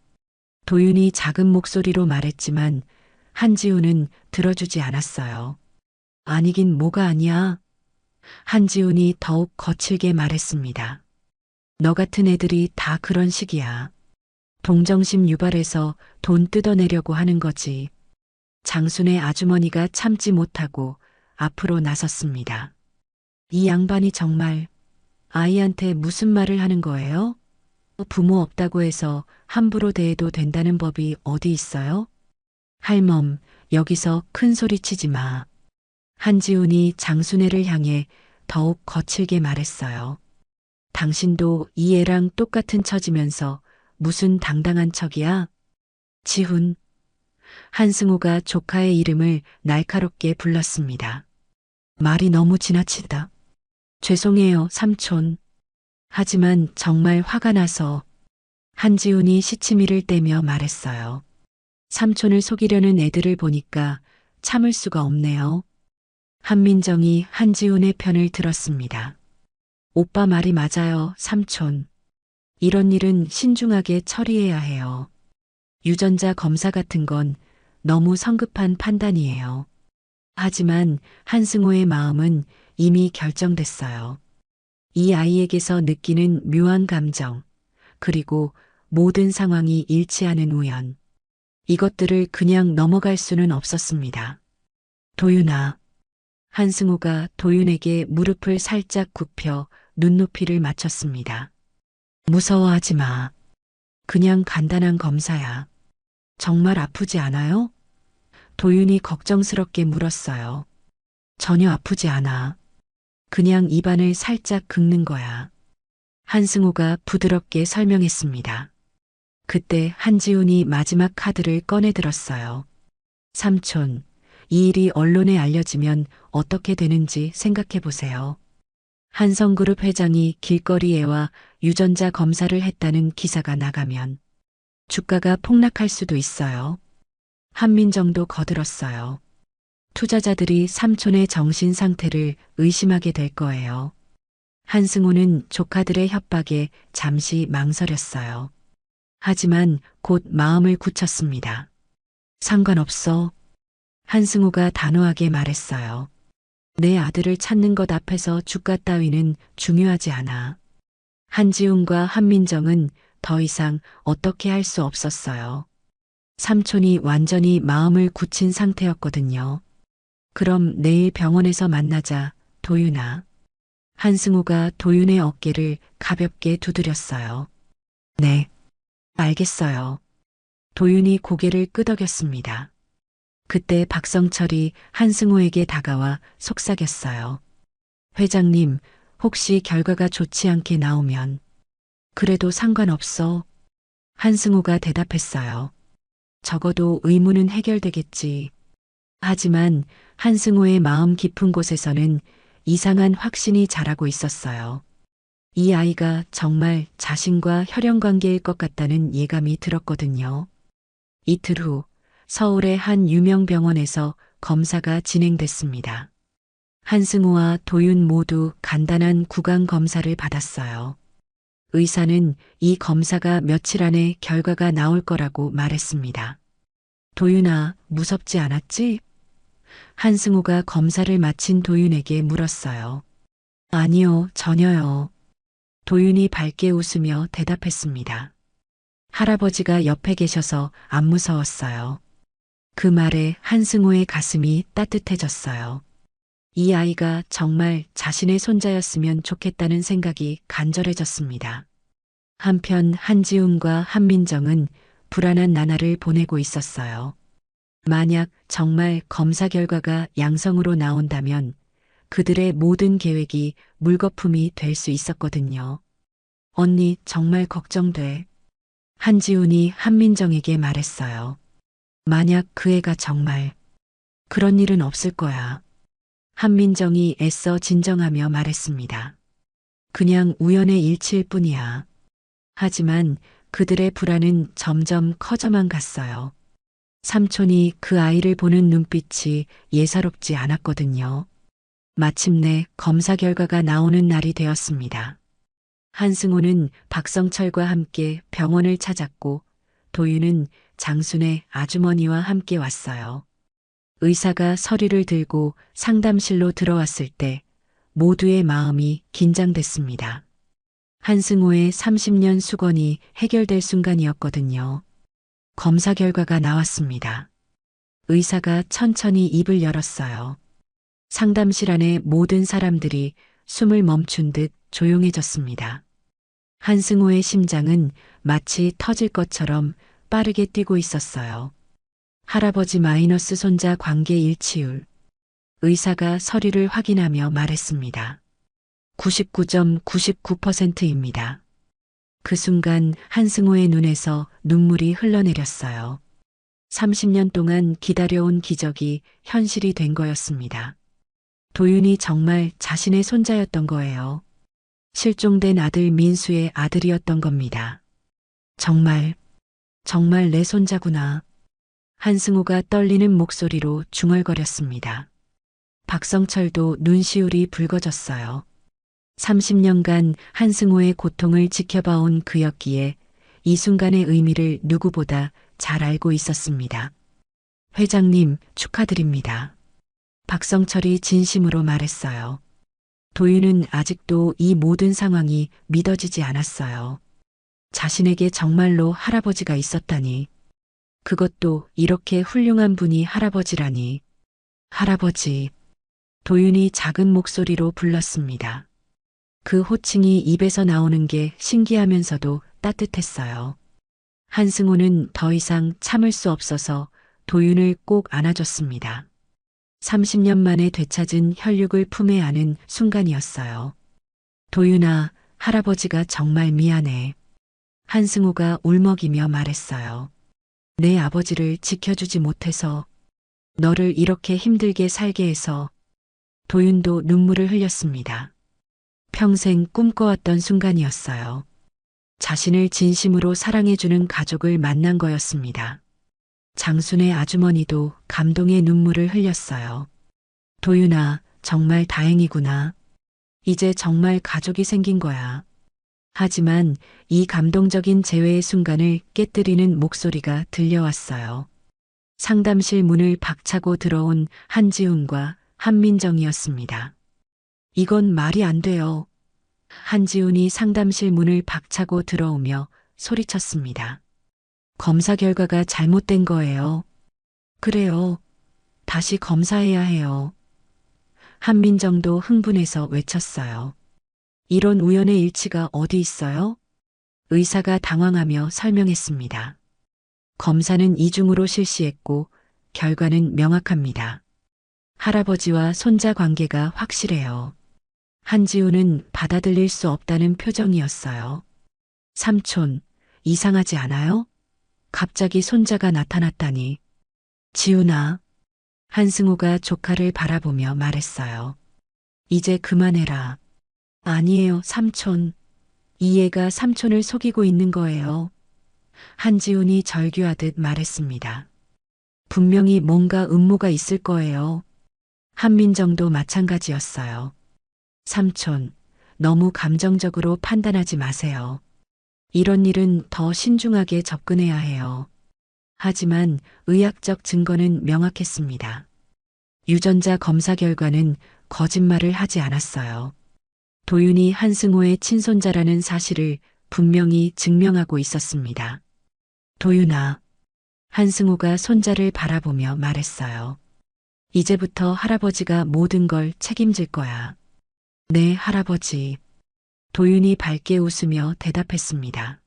도윤이 작은 목소리로 말했지만 한지훈은 들어주지 않았어요. 아니긴 뭐가 아니야. 한지훈이 더욱 거칠게 말했습니다. 너 같은 애들이 다 그런 식이야. 동정심 유발해서 돈 뜯어내려고 하는 거지. 장순의 아주머니가 참지 못하고 앞으로 나섰습니다. 이 양반이 정말 아이한테 무슨 말을 하는 거예요? 부모 없다고 해서 함부로 대해도 된다는 법이 어디 있어요? 할멈, 여기서 큰 소리 치지 마. 한지훈이 장순애를 향해 더욱 거칠게 말했어요. 당신도 이 애랑 똑같은 처지면서 무슨 당당한 척이야? 지훈. 한승우가 조카의 이름을 날카롭게 불렀습니다. 말이 너무 지나치다. 죄송해요, 삼촌. 하지만 정말 화가 나서 한지훈이 시치미를 떼며 말했어요. 삼촌을 속이려는 애들을 보니까 참을 수가 없네요. 한민정이 한지훈의 편을 들었습니다. 오빠 말이 맞아요, 삼촌. 이런 일은 신중하게 처리해야 해요. 유전자 검사 같은 건 너무 성급한 판단이에요. 하지만 한승호의 마음은 이미 결정됐어요. 이 아이에게서 느끼는 묘한 감정, 그리고 모든 상황이 일치하는 우연. 이것들을 그냥 넘어갈 수는 없었습니다. 도윤아. 한승우가 도윤에게 무릎을 살짝 굽혀 눈높이를 맞췄습니다. 무서워하지 마. 그냥 간단한 검사야. 정말 아프지 않아요? 도윤이 걱정스럽게 물었어요. 전혀 아프지 않아. 그냥 입안을 살짝 긁는 거야. 한승우가 부드럽게 설명했습니다. 그때 한지훈이 마지막 카드를 꺼내 들었어요. 삼촌, 이 일이 언론에 알려지면 어떻게 되는지 생각해 보세요. 한성그룹 회장이 길거리에와 유전자 검사를 했다는 기사가 나가면 주가가 폭락할 수도 있어요. 한민정도 거들었어요. 투자자들이 삼촌의 정신 상태를 의심하게 될 거예요. 한승우는 조카들의 협박에 잠시 망설였어요. 하지만 곧 마음을 굳혔습니다. 상관없어. 한승우가 단호하게 말했어요. 내 아들을 찾는 것 앞에서 주가 따위는 중요하지 않아. 한지훈과 한민정은 더 이상 어떻게 할 수 없었어요. 삼촌이 완전히 마음을 굳힌 상태였거든요. 그럼 내일 병원에서 만나자, 도윤아. 한승우가 도윤의 어깨를 가볍게 두드렸어요. 네, 알겠어요. 도윤이 고개를 끄덕였습니다. 그때 박성철이 한승우에게 다가와 속삭였어요. 회장님, 혹시 결과가 좋지 않게 나오면 그래도 상관없어. 한승우가 대답했어요. 적어도 의문은 해결되겠지. 하지만 한승우의 마음 깊은 곳에서는 이상한 확신이 자라고 있었어요. 이 아이가 정말 자신과 혈연 관계일 것 같다는 예감이 들었거든요. 이틀 후 서울의 한 유명 병원에서 검사가 진행됐습니다. 한승우와 도윤 모두 간단한 구강 검사를 받았어요. 의사는 이 검사가 며칠 안에 결과가 나올 거라고 말했습니다. 도윤아, 무섭지 않았지? 한승우가 검사를 마친 도윤에게 물었어요. 아니요, 전혀요. 도윤이 밝게 웃으며 대답했습니다. 할아버지가 옆에 계셔서 안 무서웠어요. 그 말에 한승우의 가슴이 따뜻해졌어요. 이 아이가 정말 자신의 손자였으면 좋겠다는 생각이 간절해졌습니다. 한편 한지훈과 한민정은 불안한 나날을 보내고 있었어요. 만약 정말 검사 결과가 양성으로 나온다면 그들의 모든 계획이 물거품이 될 수 있었거든요. 언니, 정말 걱정돼. 한지훈이 한민정에게 말했어요. 만약 그 애가 정말 그런 일은 없을 거야. 한민정이 애써 진정하며 말했습니다. 그냥 우연의 일치일 뿐이야. 하지만 그들의 불안은 점점 커져만 갔어요. 삼촌이 그 아이를 보는 눈빛이 예사롭지 않았거든요. 마침내 검사 결과가 나오는 날이 되었습니다. 한승우는 박성철과 함께 병원을 찾았고 도윤은 장순의 아주머니와 함께 왔어요. 의사가 서류를 들고 상담실로 들어왔을 때 모두의 마음이 긴장됐습니다. 한승우의 30년 수건이 해결될 순간이었거든요. 검사 결과가 나왔습니다. 의사가 천천히 입을 열었어요. 상담실 안의 모든 사람들이 숨을 멈춘 듯 조용해졌습니다. 한승호의 심장은 마치 터질 것처럼 빠르게 뛰고 있었어요. 할아버지 마이너스 손자 관계 일치율. 의사가 서류를 확인하며 말했습니다. 99.99%입니다. 그 순간 한승호의 눈에서 눈물이 흘러내렸어요. 30년 동안 기다려온 기적이 현실이 된 거였습니다. 도윤이 정말 자신의 손자였던 거예요. 실종된 아들 민수의 아들이었던 겁니다. 정말 내 손자구나. 한승호가 떨리는 목소리로 중얼거렸습니다. 박성철도 눈시울이 붉어졌어요. 30년간 한승호의 고통을 지켜봐온 그였기에 이 순간의 의미를 누구보다 잘 알고 있었습니다. 회장님, 축하드립니다. 박성철이 진심으로 말했어요. 도윤은 아직도 이 모든 상황이 믿어지지 않았어요. 자신에게 정말로 할아버지가 있었다니. 그것도 이렇게 훌륭한 분이 할아버지라니. 할아버지. 도윤이 작은 목소리로 불렀습니다. 그 호칭이 입에서 나오는 게 신기하면서도 따뜻했어요. 한승호는 더 이상 참을 수 없어서 도윤을 꼭 안아줬습니다. 30년 만에 되찾은 혈육을 품에 안은 순간이었어요. 도윤아, 할아버지가 정말 미안해. 한승호가 울먹이며 말했어요. 내 아버지를 지켜주지 못해서, 너를 이렇게 힘들게 살게 해서. 도윤도 눈물을 흘렸습니다. 평생 꿈꿔왔던 순간이었어요. 자신을 진심으로 사랑해주는 가족을 만난 거였습니다. 장순의 아주머니도 감동의 눈물을 흘렸어요. 도윤아, 정말 다행이구나. 이제 정말 가족이 생긴 거야. 하지만 이 감동적인 재회의 순간을 깨뜨리는 목소리가 들려왔어요. 상담실 문을 박차고 들어온 한지훈과 한민정이었습니다. 이건 말이 안 돼요. 한지훈이 상담실 문을 박차고 들어오며 소리쳤습니다. 검사 결과가 잘못된 거예요. 그래요. 다시 검사해야 해요. 한민정도 흥분해서 외쳤어요. 이런 우연의 일치가 어디 있어요? 의사가 당황하며 설명했습니다. 검사는 이중으로 실시했고 결과는 명확합니다. 할아버지와 손자 관계가 확실해요. 한지우는 받아들일 수 없다는 표정이었어요. 삼촌, 이상하지 않아요? 갑자기 손자가 나타났다니. 지훈아. 한승우가 조카를 바라보며 말했어요. 이제 그만해라. 아니에요, 삼촌. 이 애가 삼촌을 속이고 있는 거예요. 한지훈이 절규하듯 말했습니다. 분명히 뭔가 음모가 있을 거예요. 한민정도 마찬가지였어요. 삼촌, 너무 감정적으로 판단하지 마세요. 이런 일은 더 신중하게 접근해야 해요. 하지만 의학적 증거는 명확했습니다. 유전자 검사 결과는 거짓말을 하지 않았어요. 도윤이 한승호의 친손자라는 사실을 분명히 증명하고 있었습니다. 도윤아. 한승호가 손자를 바라보며 말했어요. 이제부터 할아버지가 모든 걸 책임질 거야. 네, 할아버지. 도윤이 밝게 웃으며 대답했습니다.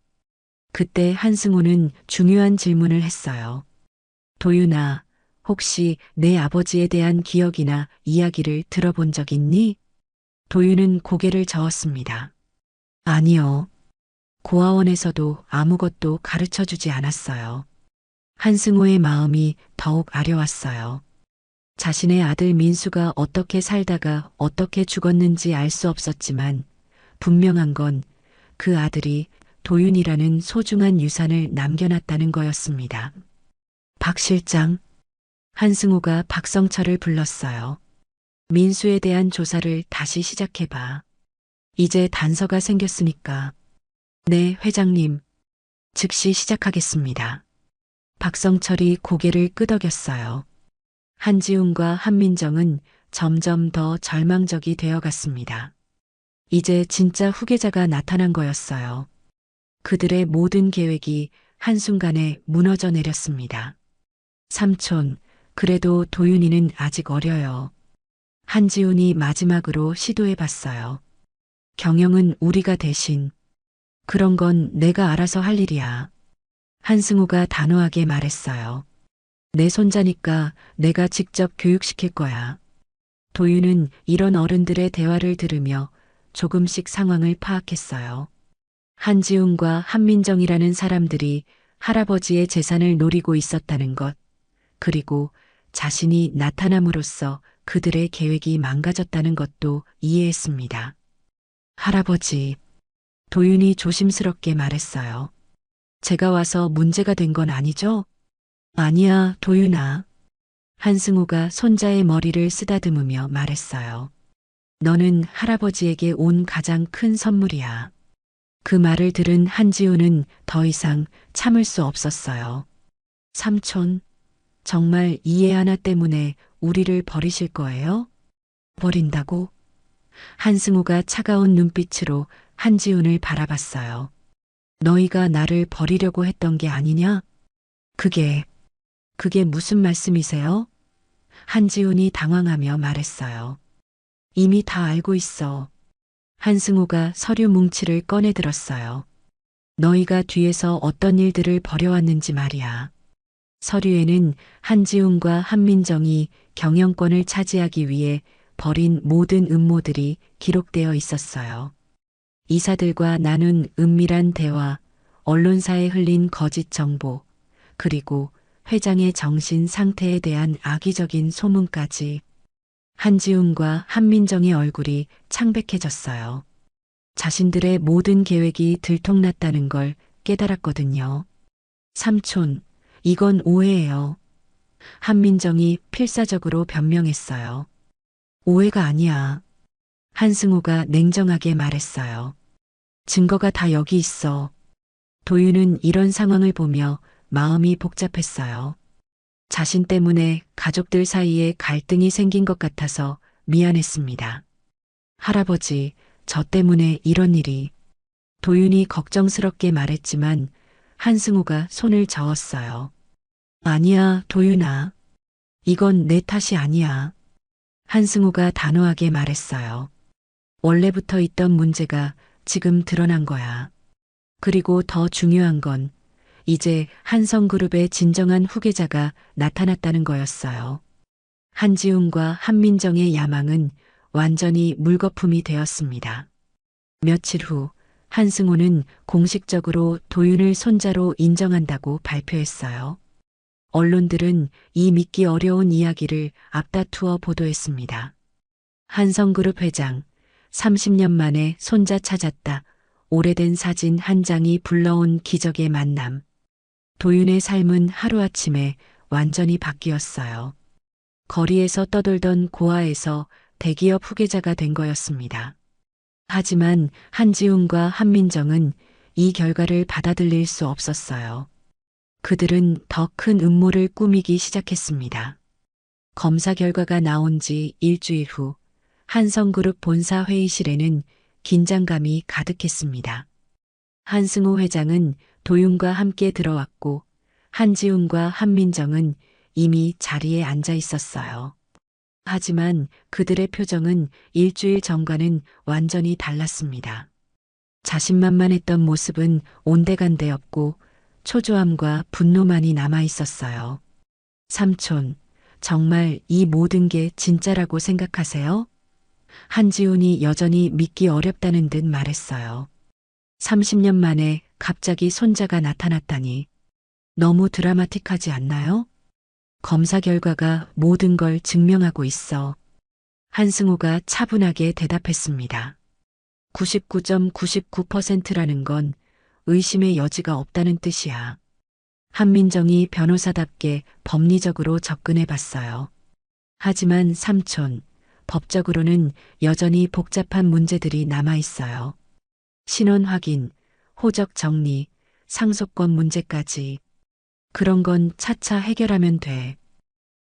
그때 한승호는 중요한 질문을 했어요. 도윤아, 혹시 내 아버지에 대한 기억이나 이야기를 들어본 적 있니? 도윤은 고개를 저었습니다. 아니요. 고아원에서도 아무것도 가르쳐 주지 않았어요. 한승호의 마음이 더욱 아려왔어요. 자신의 아들 민수가 어떻게 살다가 어떻게 죽었는지 알 수 없었지만 분명한 건 그 아들이 도윤이라는 소중한 유산을 남겨놨다는 거였습니다. 박 실장. 한승호가 박성철을 불렀어요. 민수에 대한 조사를 다시 시작해봐. 이제 단서가 생겼으니까. 네, 회장님. 즉시 시작하겠습니다. 박성철이 고개를 끄덕였어요. 한지훈과 한민정은 점점 더 절망적이 되어갔습니다. 이제 진짜 후계자가 나타난 거였어요. 그들의 모든 계획이 한순간에 무너져 내렸습니다. 삼촌, 그래도 도윤이는 아직 어려요. 한지훈이 마지막으로 시도해 봤어요. 경영은 우리가 대신. 그런 건 내가 알아서 할 일이야. 한승우가 단호하게 말했어요. 내 손자니까 내가 직접 교육시킬 거야. 도윤은 이런 어른들의 대화를 들으며 조금씩 상황을 파악했어요. 한지훈과 한민정이라는 사람들이 할아버지의 재산을 노리고 있었다는 것, 그리고 자신이 나타남으로써 그들의 계획이 망가졌다는 것도 이해했습니다. 할아버지, 도윤이 조심스럽게 말했어요. 제가 와서 문제가 된 건 아니죠? 아니야, 도윤아. 한승우가 손자의 머리를 쓰다듬으며 말했어요. 너는 할아버지에게 온 가장 큰 선물이야. 그 말을 들은 한지우는 더 이상 참을 수 없었어요. 삼촌, 정말 이 애 하나 때문에 우리를 버리실 거예요? 버린다고? 한승우가 차가운 눈빛으로 한지훈을 바라봤어요. 너희가 나를 버리려고 했던 게 아니냐? 그게 무슨 말씀이세요? 한지훈이 당황하며 말했어요. 이미 다 알고 있어. 한승우가 서류 뭉치를 꺼내 들었어요. 너희가 뒤에서 어떤 일들을 벌여왔는지 말이야. 서류에는 한지훈과 한민정이 경영권을 차지하기 위해 벌인 모든 음모들이 기록되어 있었어요. 이사들과 나눈 은밀한 대화, 언론사에 흘린 거짓 정보, 그리고 회장의 정신 상태에 대한 악의적인 소문까지. 한지훈과 한민정의 얼굴이 창백해졌어요. 자신들의 모든 계획이 들통났다는 걸 깨달았거든요. 삼촌, 이건 오해예요. 한민정이 필사적으로 변명했어요. 오해가 아니야. 한승우가 냉정하게 말했어요. 증거가 다 여기 있어. 도윤은 이런 상황을 보며 마음이 복잡했어요. 자신 때문에 가족들 사이에 갈등이 생긴 것 같아서 미안했습니다. 할아버지, 저 때문에 이런 일이. 도윤이 걱정스럽게 말했지만 한승우가 손을 저었어요. 아니야, 도윤아. 이건 내 탓이 아니야. 한승우가 단호하게 말했어요. 원래부터 있던 문제가 지금 드러난 거야. 그리고 더 중요한 건 이제 한성그룹의 진정한 후계자가 나타났다는 거였어요. 한지훈과 한민정의 야망은 완전히 물거품이 되었습니다. 며칠 후 한승우는 공식적으로 도윤을 손자로 인정한다고 발표했어요. 언론들은 이 믿기 어려운 이야기를 앞다투어 보도했습니다. 한성그룹 회장, 30년 만에 손자 찾았다. 오래된 사진 한 장이 불러온 기적의 만남. 도윤의 삶은 하루아침에 완전히 바뀌었어요. 거리에서 떠돌던 고아에서 대기업 후계자가 된 거였습니다. 하지만 한지훈과 한민정은 이 결과를 받아들일 수 없었어요. 그들은 더 큰 음모를 꾸미기 시작했습니다. 검사 결과가 나온 지 일주일 후 한성그룹 본사 회의실에는 긴장감이 가득했습니다. 한승우 회장은 도윤과 함께 들어왔고 한지훈과 한민정은 이미 자리에 앉아 있었어요. 하지만 그들의 표정은 일주일 전과는 완전히 달랐습니다. 자신만만했던 모습은 온데간데 없고 초조함과 분노만이 남아 있었어요. 삼촌, 정말 이 모든 게 진짜라고 생각하세요? 한지훈이 여전히 믿기 어렵다는 듯 말했어요. 30년 만에 갑자기 손자가 나타났다니 너무 드라마틱하지 않나요? 검사 결과가 모든 걸 증명하고 있어. 한승우가 차분하게 대답했습니다. 99.99%라는 건 의심의 여지가 없다는 뜻이야. 한민정이 변호사답게 법리적으로 접근해 봤어요. 하지만 삼촌, 법적으로는 여전히 복잡한 문제들이 남아 있어요. 신원 확인, 호적 정리, 상속권 문제까지. 그런 건 차차 해결하면 돼.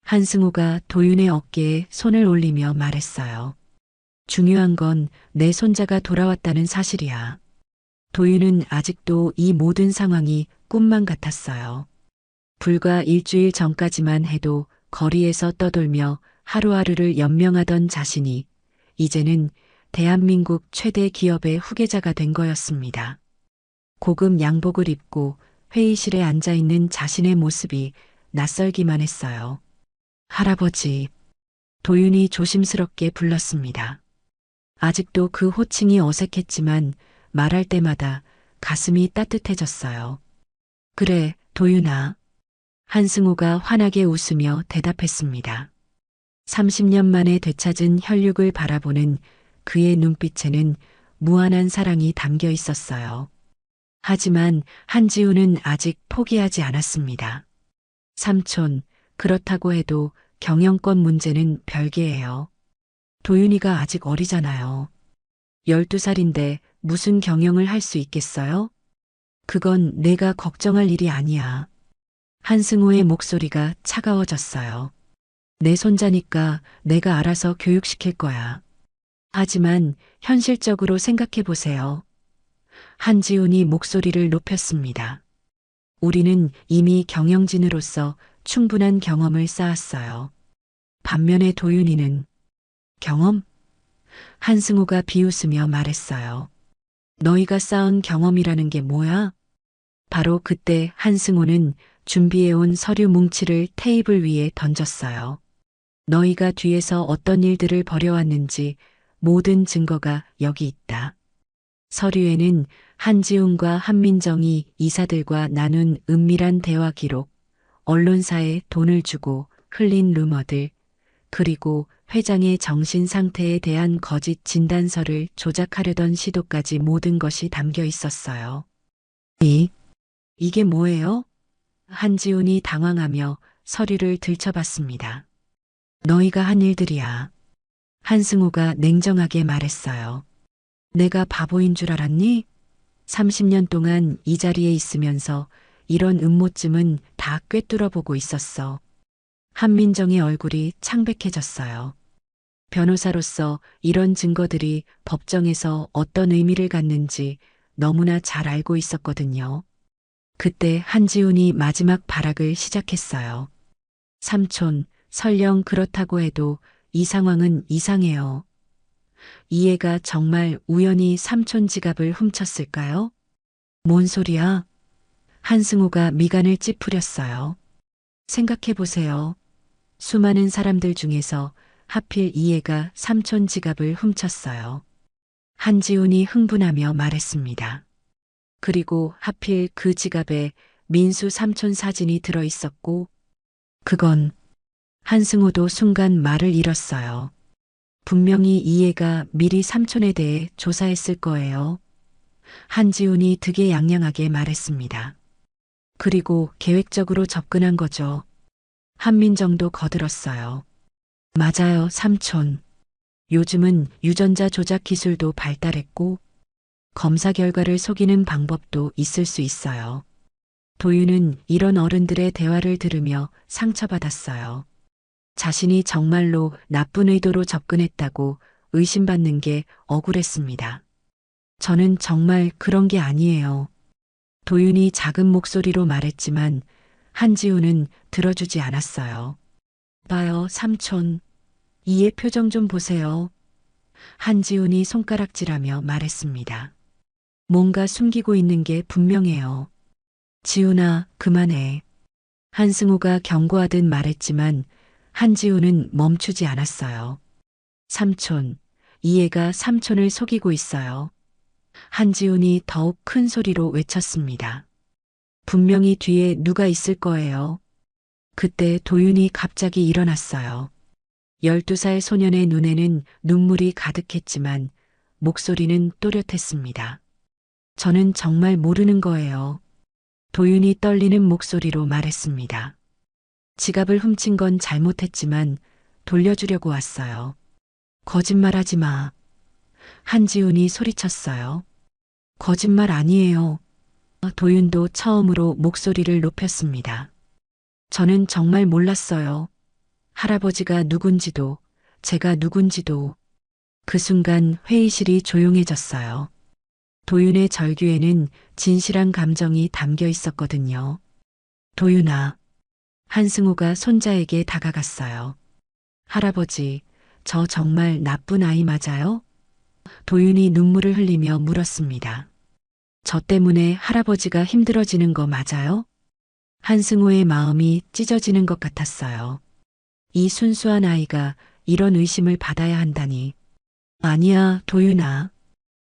한승우가 도윤의 어깨에 손을 올리며 말했어요. 중요한 건 내 손자가 돌아왔다는 사실이야. 도윤은 아직도 이 모든 상황이 꿈만 같았어요. 불과 일주일 전까지만 해도 거리에서 떠돌며 하루하루를 연명하던 자신이 이제는 대한민국 최대 기업의 후계자가 된 거였습니다. 고급 양복을 입고 회의실에 앉아 있는 자신의 모습이 낯설기만 했어요. 할아버지, 도윤이 조심스럽게 불렀습니다. 아직도 그 호칭이 어색했지만 말할 때마다 가슴이 따뜻해졌어요. 그래, 도윤아. 한승우가 환하게 웃으며 대답했습니다. 30년 만에 되찾은 혈육을 바라보는 그의 눈빛에는 무한한 사랑이 담겨 있었어요. 하지만 한지우는 아직 포기하지 않았습니다. 삼촌, 그렇다고 해도 경영권 문제는 별개예요. 도윤이가 아직 어리잖아요. 12살인데 무슨 경영을 할 수 있겠어요? 그건 내가 걱정할 일이 아니야. 한승우의 목소리가 차가워졌어요. 내 손자니까 내가 알아서 교육시킬 거야. 하지만 현실적으로 생각해 보세요. 한지훈이 목소리를 높였습니다. 우리는 이미 경영진으로서 충분한 경험을 쌓았어요. 반면에 도윤이는 경험? 한승우가 비웃으며 말했어요. 너희가 쌓은 경험이라는 게 뭐야? 바로 그때 한승우는 준비해온 서류 뭉치를 테이블 위에 던졌어요. 너희가 뒤에서 어떤 일들을 벌여왔는지 모든 증거가 여기 있다. 서류에는 한지훈과 한민정이 이사들과 나눈 은밀한 대화 기록, 언론사에 돈을 주고 흘린 루머들, 그리고 회장의 정신 상태에 대한 거짓 진단서를 조작하려던 시도까지 모든 것이 담겨 있었어요. 이게 뭐예요? 한지훈이 당황하며 서류를 들춰봤습니다. 너희가 한 일들이야. 한승우가 냉정하게 말했어요. 내가 바보인 줄 알았니? 30년 동안 이 자리에 있으면서 이런 음모쯤은 다 꿰뚫어 보고 있었어. 한민정의 얼굴이 창백해졌어요. 변호사로서 이런 증거들이 법정에서 어떤 의미를 갖는지 너무나 잘 알고 있었거든요. 그때 한지훈이 마지막 발악을 시작했어요. 삼촌, 설령 그렇다고 해도 이 상황은 이상해요. 이 애가 정말 우연히 삼촌 지갑을 훔쳤을까요? 뭔 소리야? 한승우가 미간을 찌푸렸어요. 생각해보세요. 수많은 사람들 중에서 하필 이 애가 삼촌 지갑을 훔쳤어요. 한지훈이 흥분하며 말했습니다. 그리고 하필 그 지갑에 민수 삼촌 사진이 들어 있었고, 그건 한승우도 순간 말을 잃었어요. 분명히 이 애가 미리 삼촌에 대해 조사했을 거예요. 한지훈이 득에양양하게 말했습니다. 그리고 계획적으로 접근한 거죠. 한민정도 거들었어요. 맞아요, 삼촌. 요즘은 유전자 조작 기술도 발달했고 검사 결과를 속이는 방법도 있을 수 있어요. 도윤은 이런 어른들의 대화를 들으며 상처받았어요. 자신이 정말로 나쁜 의도로 접근했다고 의심받는 게 억울했습니다. 저는 정말 그런 게 아니에요. 도윤이 작은 목소리로 말했지만 한지훈은 들어주지 않았어요. 봐요, 삼촌. 이의 표정 좀 보세요. 한지훈이 손가락질하며 말했습니다. 뭔가 숨기고 있는 게 분명해요. 지훈아, 그만해. 한승우가 경고하듯 말했지만 한지훈은 멈추지 않았어요. 삼촌, 이 애가 삼촌을 속이고 있어요. 한지훈이 더욱 큰 소리로 외쳤습니다. 분명히 뒤에 누가 있을 거예요. 그때 도윤이 갑자기 일어났어요. 12살 소년의 눈에는 눈물이 가득했지만 목소리는 또렷했습니다. 저는 정말 모르는 거예요. 도윤이 떨리는 목소리로 말했습니다. 지갑을 훔친 건 잘못했지만 돌려주려고 왔어요. 거짓말하지 마. 한지훈이 소리쳤어요. 거짓말 아니에요. 도윤도 처음으로 목소리를 높였습니다. 저는 정말 몰랐어요. 할아버지가 누군지도, 제가 누군지도. 그 순간 회의실이 조용해졌어요. 도윤의 절규에는 진실한 감정이 담겨 있었거든요. 도윤아. 한승우가 손자에게 다가갔어요. 할아버지, 저 정말 나쁜 아이 맞아요? 도윤이 눈물을 흘리며 물었습니다. 저 때문에 할아버지가 힘들어지는 거 맞아요? 한승호의 마음이 찢어지는 것 같았어요. 이 순수한 아이가 이런 의심을 받아야 한다니. 아니야, 도윤아.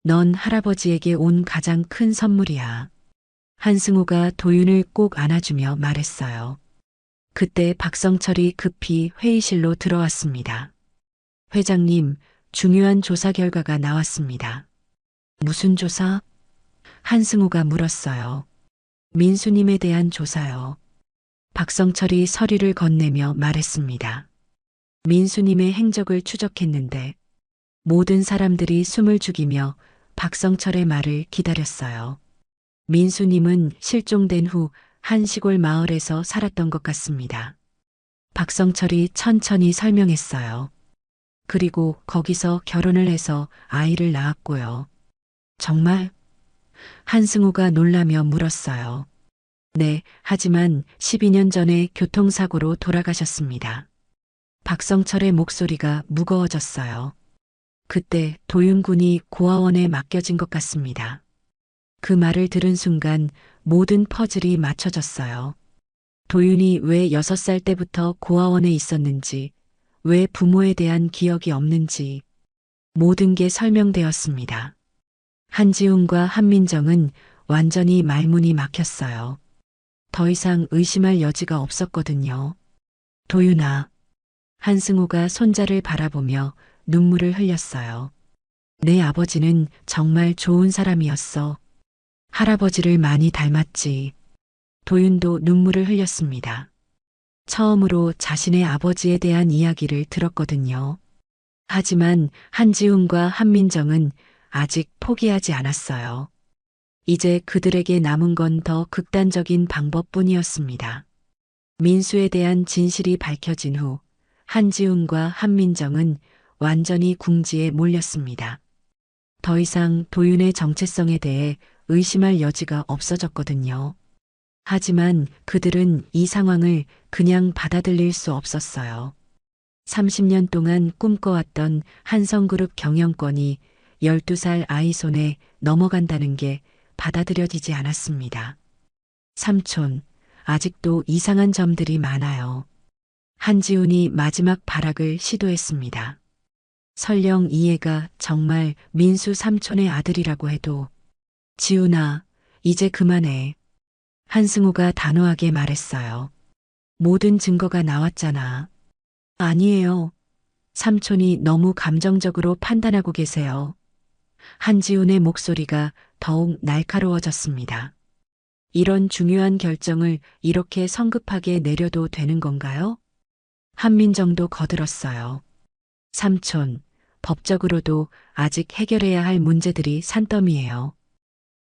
넌 할아버지에게 온 가장 큰 선물이야. 한승우가 도윤을 꼭 안아주며 말했어요. 그때 박성철이 급히 회의실로 들어왔습니다. 회장님, 중요한 조사 결과가 나왔습니다. 무슨 조사? 한승우가 물었어요. 민수님에 대한 조사요. 박성철이 서류를 건네며 말했습니다. 민수님의 행적을 추적했는데 모든 사람들이 숨을 죽이며 박성철의 말을 기다렸어요. 민수님은 실종된 후 한 시골 마을에서 살았던 것 같습니다. 박성철이 천천히 설명했어요. 그리고 거기서 결혼을 해서 아이를 낳았고요. 정말? 한승우가 놀라며 물었어요. 네, 하지만 12년 전에 교통사고로 돌아가셨습니다. 박성철의 목소리가 무거워졌어요. 그때 도윤군이 고아원에 맡겨진 것 같습니다. 그 말을 들은 순간 모든 퍼즐이 맞춰졌어요. 도윤이 왜 6살 때부터 고아원에 있었는지, 왜 부모에 대한 기억이 없는지, 모든 게 설명되었습니다. 한지훈과 한민정은 완전히 말문이 막혔어요. 더 이상 의심할 여지가 없었거든요. 도윤아. 한승우가 손자를 바라보며 눈물을 흘렸어요. 내 아버지는 정말 좋은 사람이었어. 할아버지를 많이 닮았지. 도윤도 눈물을 흘렸습니다. 처음으로 자신의 아버지에 대한 이야기를 들었거든요. 하지만 한지훈과 한민정은 아직 포기하지 않았어요. 이제 그들에게 남은 건 더 극단적인 방법뿐이었습니다. 민수에 대한 진실이 밝혀진 후 한지훈과 한민정은 완전히 궁지에 몰렸습니다. 더 이상 도윤의 정체성에 대해 의심할 여지가 없어졌거든요. 하지만 그들은 이 상황을 그냥 받아들일 수 없었어요. 30년 동안 꿈꿔왔던 한성그룹 경영권이 12살 아이 손에 넘어간다는 게 받아들여지지 않았습니다. 삼촌, 아직도 이상한 점들이 많아요. 한지훈이 마지막 발악을 시도했습니다. 설령 이해가 정말 민수 삼촌의 아들이라고 해도 지훈아, 이제 그만해. 한승우가 단호하게 말했어요. 모든 증거가 나왔잖아. 아니에요. 삼촌이 너무 감정적으로 판단하고 계세요. 한지훈의 목소리가 더욱 날카로워졌습니다. 이런 중요한 결정을 이렇게 성급하게 내려도 되는 건가요? 한민정도 거들었어요. 삼촌, 법적으로도 아직 해결해야 할 문제들이 산더미예요.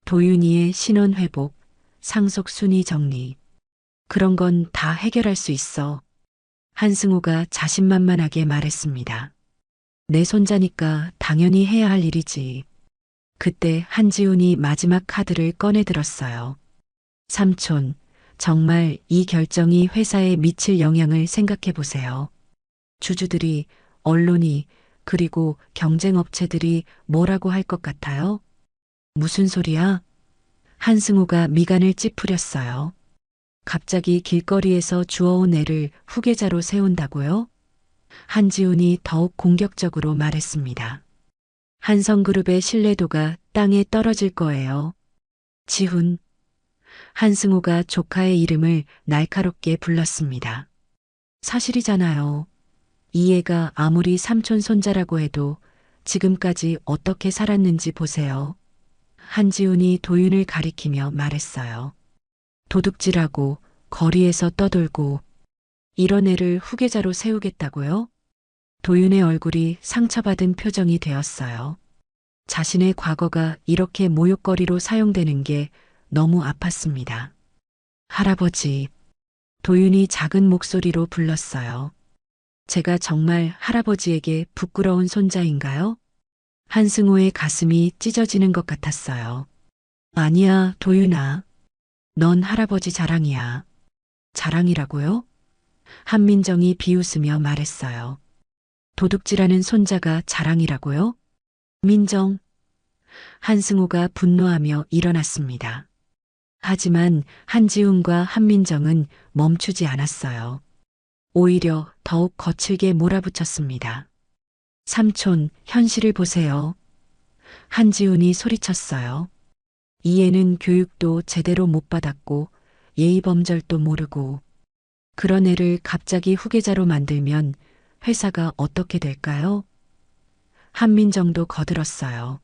도윤이의 신원 회복, 상속 순위 정리. 그런 건 다 해결할 수 있어. 한승우가 자신만만하게 말했습니다. 내 손자니까 당연히 해야 할 일이지. 그때 한지훈이 마지막 카드를 꺼내 들었어요. 삼촌, 정말 이 결정이 회사에 미칠 영향을 생각해 보세요. 주주들이, 언론이, 그리고 경쟁업체들이 뭐라고 할 것 같아요? 무슨 소리야? 한승우가 미간을 찌푸렸어요. 갑자기 길거리에서 주워온 애를 후계자로 세운다고요? 한지훈이 더욱 공격적으로 말했습니다. 한성그룹의 신뢰도가 땅에 떨어질 거예요. 지훈. 한승우가 조카의 이름을 날카롭게 불렀습니다. 사실이잖아요. 이 애가 아무리 삼촌 손자라고 해도 지금까지 어떻게 살았는지 보세요. 한지훈이 도윤을 가리키며 말했어요. 도둑질하고 거리에서 떠돌고 이런 애를 후계자로 세우겠다고요? 도윤의 얼굴이 상처받은 표정이 되었어요. 자신의 과거가 이렇게 모욕거리로 사용되는 게 너무 아팠습니다. 할아버지, 도윤이 작은 목소리로 불렀어요. 제가 정말 할아버지에게 부끄러운 손자인가요? 한승우의 가슴이 찢어지는 것 같았어요. 아니야, 도윤아. 넌 할아버지 자랑이야. 자랑이라고요? 한민정이 비웃으며 말했어요. 도둑질하는 손자가 자랑이라고요? 민정. 한승우가 분노하며 일어났습니다. 하지만 한지훈과 한민정은 멈추지 않았어요. 오히려 더욱 거칠게 몰아붙였습니다. 삼촌, 현실을 보세요. 한지훈이 소리쳤어요. 이 애는 교육도 제대로 못 받았고 예의범절도 모르고 그런 애를 갑자기 후계자로 만들면 회사가 어떻게 될까요? 한민정도 거들었어요.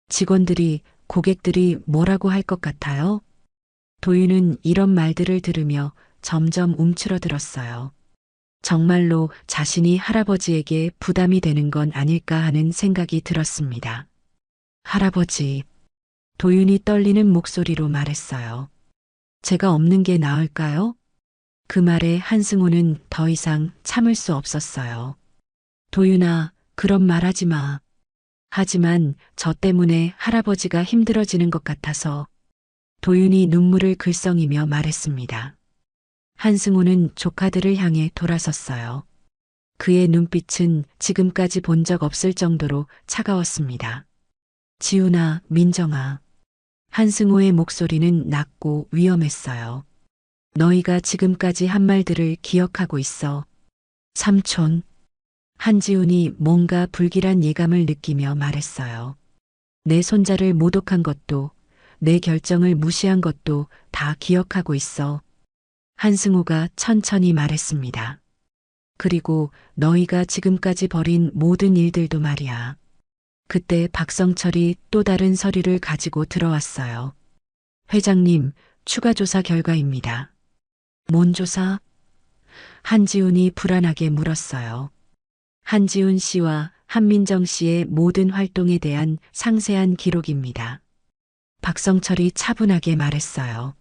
직원들이, 고객들이 뭐라고 할 것 같아요? 도윤은 이런 말들을 들으며 점점 움츠러들었어요. 정말로 자신이 할아버지에게 부담이 되는 건 아닐까 하는 생각이 들었습니다. 할아버지, 도윤이 떨리는 목소리로 말했어요. 제가 없는 게 나을까요? 그 말에 한승우는 더 이상 참을 수 없었어요. 도윤아, 그런 말 하지 마. 하지만 저 때문에 할아버지가 힘들어지는 것 같아서 도윤이 눈물을 글썽이며 말했습니다. 한승우는 조카들을 향해 돌아섰어요. 그의 눈빛은 지금까지 본 적 없을 정도로 차가웠습니다. 지훈아, 민정아. 한승우의 목소리는 낮고 위험했어요. 너희가 지금까지 한 말들을 기억하고 있어. 삼촌. 한지훈이 뭔가 불길한 예감을 느끼며 말했어요. 내 손자를 모독한 것도, 내 결정을 무시한 것도 다 기억하고 있어. 한승우가 천천히 말했습니다. 그리고 너희가 지금까지 벌인 모든 일들도 말이야. 그때 박성철이 또 다른 서류를 가지고 들어왔어요. 회장님, 추가 조사 결과입니다. 뭔 조사? 한지훈이 불안하게 물었어요. 한지훈 씨와 한민정 씨의 모든 활동에 대한 상세한 기록입니다. 박성철이 차분하게 말했어요.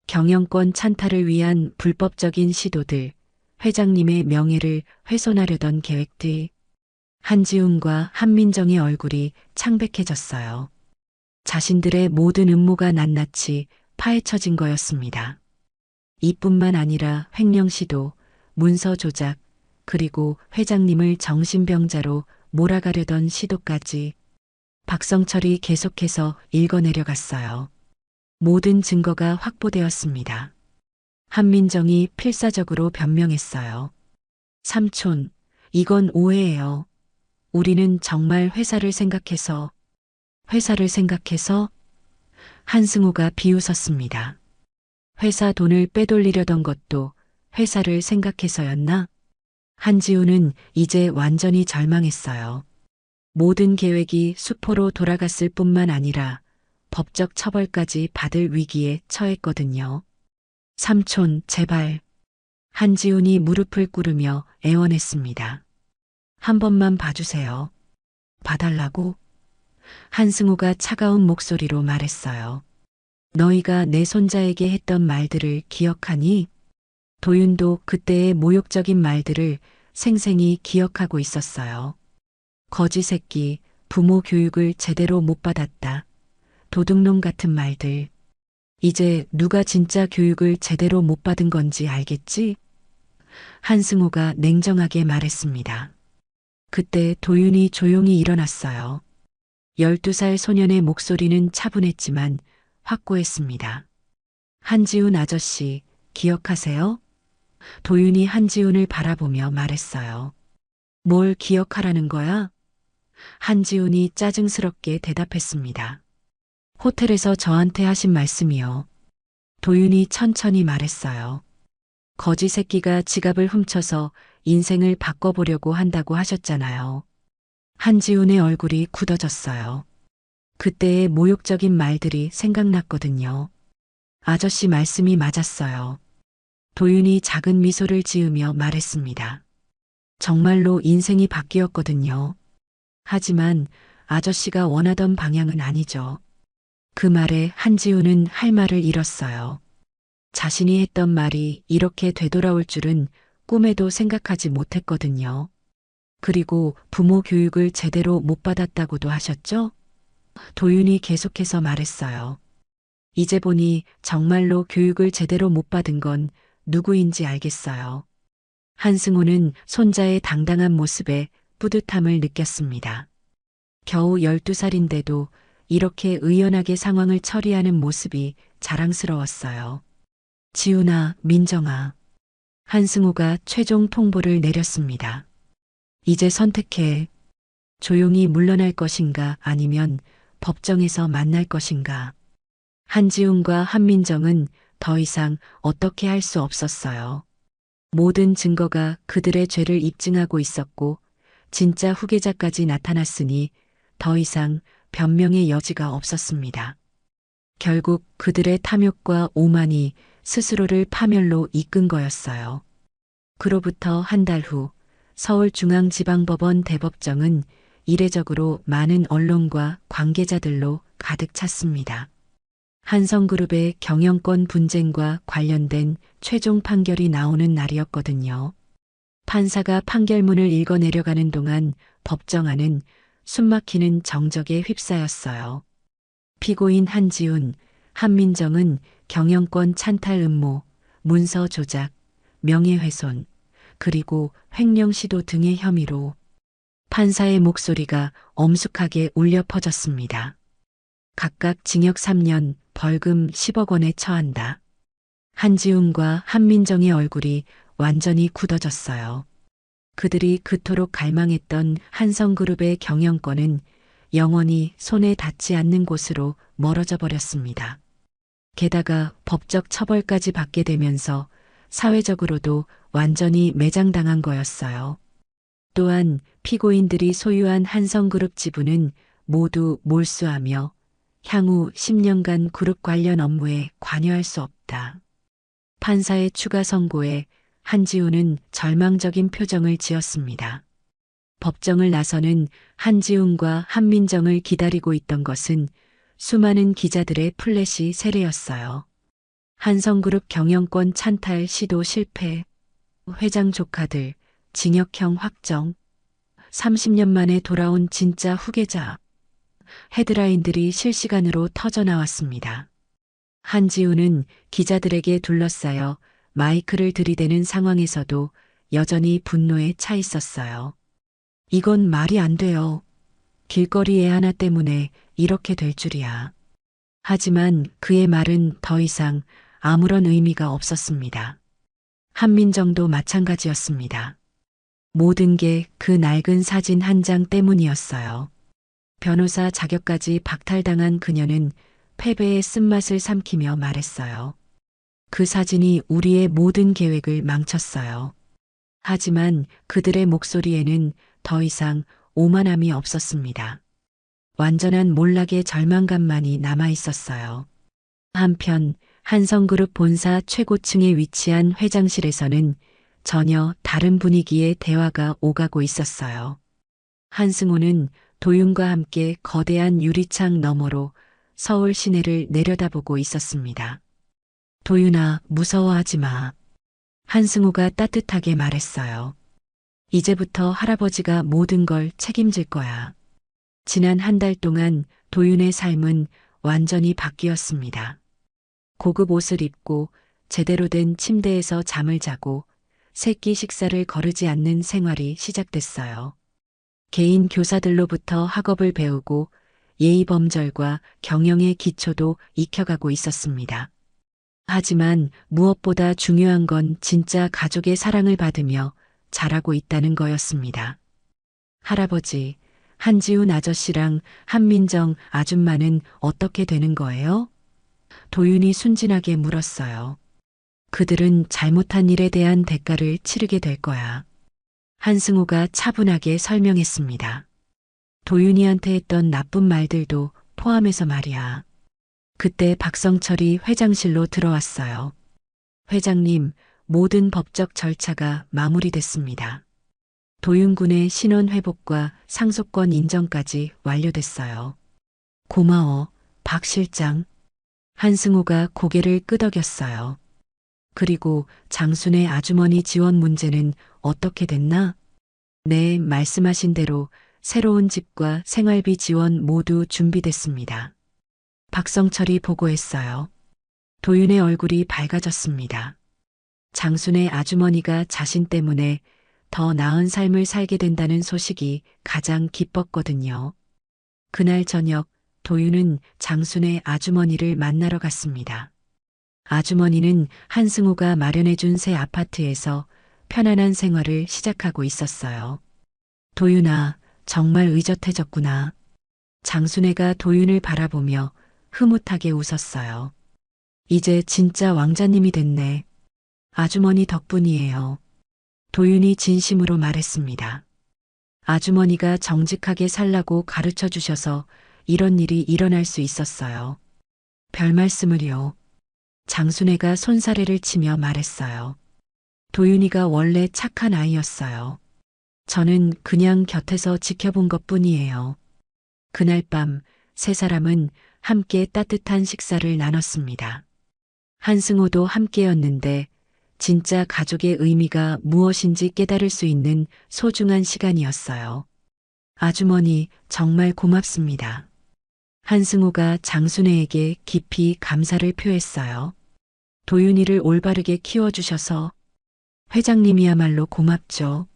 경영권 찬탈을 위한 불법적인 시도들, 회장님의 명예를 훼손하려던 계획들. 한지훈과 한민정의 얼굴이 창백해졌어요. 자신들의 모든 음모가 낱낱이 파헤쳐진 거였습니다. 이뿐만 아니라 횡령 시도, 문서 조작, 그리고 회장님을 정신병자로 몰아가려던 시도까지 박성철이 계속해서 읽어내려갔어요. 모든 증거가 확보되었습니다. 한민정이 필사적으로 변명했어요. 삼촌, 이건 오해예요. 우리는 정말 회사를 생각해서 한승우가 비웃었습니다. 회사 돈을 빼돌리려던 것도 회사를 생각해서였나? 한지훈은 이제 완전히 절망했어요. 모든 계획이 수포로 돌아갔을 뿐만 아니라 법적 처벌까지 받을 위기에 처했거든요. 삼촌, 제발. 한지훈이 무릎을 꿇으며 애원했습니다. 한 번만 봐주세요. 봐달라고? 한승우가 차가운 목소리로 말했어요. 너희가 내 손자에게 했던 말들을 기억하니? 도윤도 그때의 모욕적인 말들을 생생히 기억하고 있었어요. 거지 새끼, 부모 교육을 제대로 못 받았다. 도둑놈 같은 말들. 이제 누가 진짜 교육을 제대로 못 받은 건지 알겠지? 한승우가 냉정하게 말했습니다. 그때 도윤이 조용히 일어났어요. 12살 소년의 목소리는 차분했지만 확고했습니다. 한지훈 아저씨, 기억하세요? 도윤이 한지훈을 바라보며 말했어요. 뭘 기억하라는 거야? 한지훈이 짜증스럽게 대답했습니다. 호텔에서 저한테 하신 말씀이요. 도윤이 천천히 말했어요. 거지 새끼가 지갑을 훔쳐서 인생을 바꿔보려고 한다고 하셨잖아요. 한지훈의 얼굴이 굳어졌어요. 그때의 모욕적인 말들이 생각났거든요. 아저씨 말씀이 맞았어요. 도윤이 작은 미소를 지으며 말했습니다. 정말로 인생이 바뀌었거든요. 하지만 아저씨가 원하던 방향은 아니죠. 그 말에 한지훈은 할 말을 잃었어요. 자신이 했던 말이 이렇게 되돌아올 줄은 꿈에도 생각하지 못했거든요. 그리고 부모 교육을 제대로 못 받았다고도 하셨죠? 도윤이 계속해서 말했어요. 이제 보니 정말로 교육을 제대로 못 받은 건 누구인지 알겠어요. 한승우는 손자의 당당한 모습에 뿌듯함을 느꼈습니다. 겨우 12살인데도 이렇게 의연하게 상황을 처리하는 모습이 자랑스러웠어요. 지훈아, 민정아. 한승우가 최종 통보를 내렸습니다. 이제 선택해. 조용히 물러날 것인가 아니면 법정에서 만날 것인가. 한지훈과 한민정은 더 이상 어떻게 할 수 없었어요. 모든 증거가 그들의 죄를 입증하고 있었고 진짜 후계자까지 나타났으니 더 이상 변명의 여지가 없었습니다. 결국 그들의 탐욕과 오만이 스스로를 파멸로 이끈 거였어요. 그로부터 한 달 후 서울중앙지방법원 대법정은 이례적으로 많은 언론과 관계자들로 가득 찼습니다. 한성그룹의 경영권 분쟁과 관련된 최종 판결이 나오는 날이었거든요. 판사가 판결문을 읽어내려가는 동안 법정 안은 숨막히는 정적에 휩싸였어요. 피고인 한지훈, 한민정은 경영권 찬탈 음모, 문서 조작, 명예훼손, 그리고 횡령 시도 등의 혐의로 판사의 목소리가 엄숙하게 울려 퍼졌습니다. 각각 징역 3년, 벌금 10억 원에 처한다. 한지훈과 한민정의 얼굴이 완전히 굳어졌어요. 그들이 그토록 갈망했던 한성그룹의 경영권은 영원히 손에 닿지 않는 곳으로 멀어져 버렸습니다. 게다가 법적 처벌까지 받게 되면서 사회적으로도 완전히 매장당한 거였어요. 또한 피고인들이 소유한 한성그룹 지분은 모두 몰수하며 향후 10년간 그룹 관련 업무에 관여할 수 없다. 판사의 추가 선고에 한지훈은 절망적인 표정을 지었습니다. 법정을 나서는 한지훈과 한민정을 기다리고 있던 것은 수많은 기자들의 플래시 세례였어요. 한성그룹 경영권 찬탈 시도 실패, 회장 조카들 징역형 확정, 30년 만에 돌아온 진짜 후계자. 헤드라인들이 실시간으로 터져나왔습니다. 한지훈은 기자들에게 둘러싸여 마이크를 들이대는 상황에서도 여전히 분노에 차 있었어요. 이건 말이 안 돼요. 길거리 애 하나 때문에 이렇게 될 줄이야. 하지만 그의 말은 더 이상 아무런 의미가 없었습니다. 한민정도 마찬가지였습니다. 모든 게 그 낡은 사진 한 장 때문이었어요. 변호사 자격까지 박탈당한 그녀는 패배의 쓴맛을 삼키며 말했어요. 그 사진이 우리의 모든 계획을 망쳤어요. 하지만 그들의 목소리에는 더 이상 오만함이 없었습니다. 완전한 몰락의 절망감만이 남아 있었어요. 한편 한성그룹 본사 최고층에 위치한 회장실에서는 전혀 다른 분위기의 대화가 오가고 있었어요. 한승우는 도윤과 함께 거대한 유리창 너머로 서울 시내를 내려다보고 있었습니다. 도윤아, 무서워하지 마. 한승우가 따뜻하게 말했어요. 이제부터 할아버지가 모든 걸 책임질 거야. 지난 한 달 동안 도윤의 삶은 완전히 바뀌었습니다. 고급 옷을 입고 제대로 된 침대에서 잠을 자고 새끼 식사를 거르지 않는 생활이 시작됐어요. 개인 교사들로부터 학업을 배우고 예의범절과 경영의 기초도 익혀가고 있었습니다. 하지만 무엇보다 중요한 건 진짜 가족의 사랑을 받으며 자라고 있다는 거였습니다. 할아버지, 한지훈 아저씨랑 한민정 아줌마는 어떻게 되는 거예요? 도윤이 순진하게 물었어요. 그들은 잘못한 일에 대한 대가를 치르게 될 거야. 한승우가 차분하게 설명했습니다. 도윤이한테 했던 나쁜 말들도 포함해서 말이야. 그때 박성철이 회장실로 들어왔어요. 회장님, 모든 법적 절차가 마무리됐습니다. 도윤군의 신원 회복과 상속권 인정까지 완료됐어요. 고마워, 박 실장. 한승우가 고개를 끄덕였어요. 그리고 장순의 아주머니 지원 문제는 어떻게 됐나? 네, 말씀하신 대로 새로운 집과 생활비 지원 모두 준비됐습니다. 박성철이 보고했어요. 도윤의 얼굴이 밝아졌습니다. 장순의 아주머니가 자신 때문에 더 나은 삶을 살게 된다는 소식이 가장 기뻤거든요. 그날 저녁 도윤은 장순의 아주머니를 만나러 갔습니다. 아주머니는 한승우가 마련해준 새 아파트에서 편안한 생활을 시작하고 있었어요. 도윤아, 정말 의젓해졌구나. 장순애가 도윤을 바라보며 흐뭇하게 웃었어요. 이제 진짜 왕자님이 됐네. 아주머니 덕분이에요. 도윤이 진심으로 말했습니다. 아주머니가 정직하게 살라고 가르쳐 주셔서 이런 일이 일어날 수 있었어요. 별 말씀을요. 장순애가 손사래를 치며 말했어요. 도윤이가 원래 착한 아이였어요. 저는 그냥 곁에서 지켜본 것뿐이에요. 그날 밤 세 사람은 함께 따뜻한 식사를 나눴습니다. 한승호도 함께였는데 진짜 가족의 의미가 무엇인지 깨달을 수 있는 소중한 시간이었어요. 아주머니 정말 고맙습니다. 한승호가 장순애에게 깊이 감사를 표했어요. 도윤이를 올바르게 키워주셔서 회장님이야말로 고맙죠.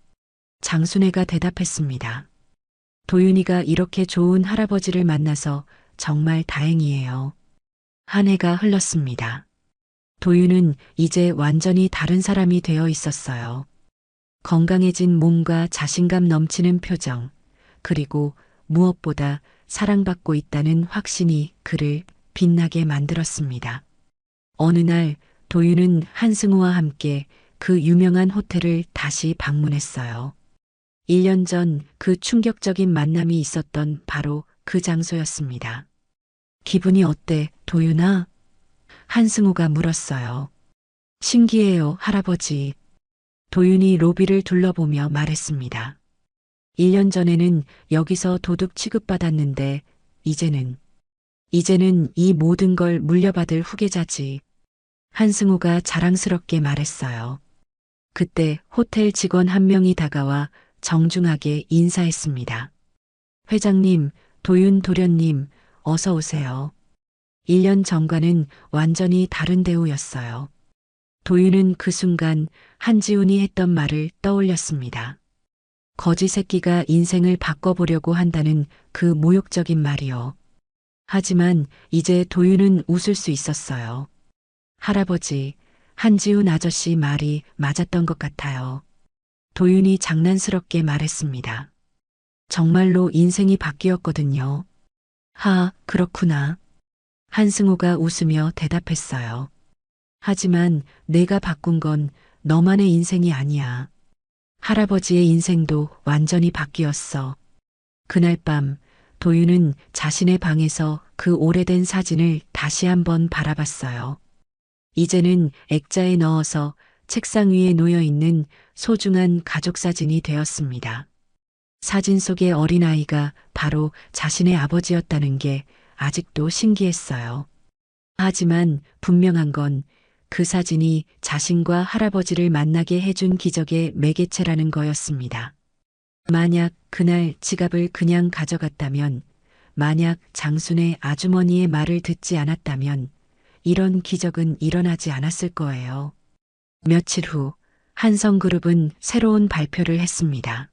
장순애가 대답했습니다. 도윤이가 이렇게 좋은 할아버지를 만나서 정말 다행이에요. 한 해가 흘렀습니다. 도윤은 이제 완전히 다른 사람이 되어 있었어요. 건강해진 몸과 자신감 넘치는 표정, 그리고 무엇보다 사랑받고 있다는 확신이 그를 빛나게 만들었습니다. 어느 날 도윤은 한승우와 함께 그 유명한 호텔을 다시 방문했어요. 1년 전 그 충격적인 만남이 있었던 바로 그 장소였습니다. 기분이 어때, 도윤아? 한승우가 물었어요. 신기해요, 할아버지. 도윤이 로비를 둘러보며 말했습니다. 1년 전에는 여기서 도둑 취급받았는데 이제는 이 모든 걸 물려받을 후계자지. 한승우가 자랑스럽게 말했어요. 그때 호텔 직원 한 명이 다가와 정중하게 인사했습니다. 회장님, 도윤 도련님, 어서 오세요. 1년 전과는 완전히 다른 대우였어요. 도윤은 그 순간 한지훈이 했던 말을 떠올렸습니다. 거지 새끼가 인생을 바꿔보려고 한다는 그 모욕적인 말이요. 하지만 이제 도윤은 웃을 수 있었어요. 할아버지, 한지훈 아저씨 말이 맞았던 것 같아요. 도윤이 장난스럽게 말했습니다. 정말로 인생이 바뀌었거든요. 그렇구나. 한승우가 웃으며 대답했어요. 하지만 내가 바꾼 건 너만의 인생이 아니야. 할아버지의 인생도 완전히 바뀌었어. 그날 밤 도윤은 자신의 방에서 그 오래된 사진을 다시 한번 바라봤어요. 이제는 액자에 넣어서 책상 위에 놓여 있는 소중한 가족 사진이 되었습니다. 사진 속의 어린아이가 바로 자신의 아버지였다는 게 아직도 신기했어요. 하지만 분명한 건 그 사진이 자신과 할아버지를 만나게 해준 기적의 매개체라는 거였습니다. 만약 그날 지갑을 그냥 가져갔다면, 만약 장순의 아주머니의 말을 듣지 않았다면 이런 기적은 일어나지 않았을 거예요. 며칠 후 한성그룹은 새로운 발표를 했습니다.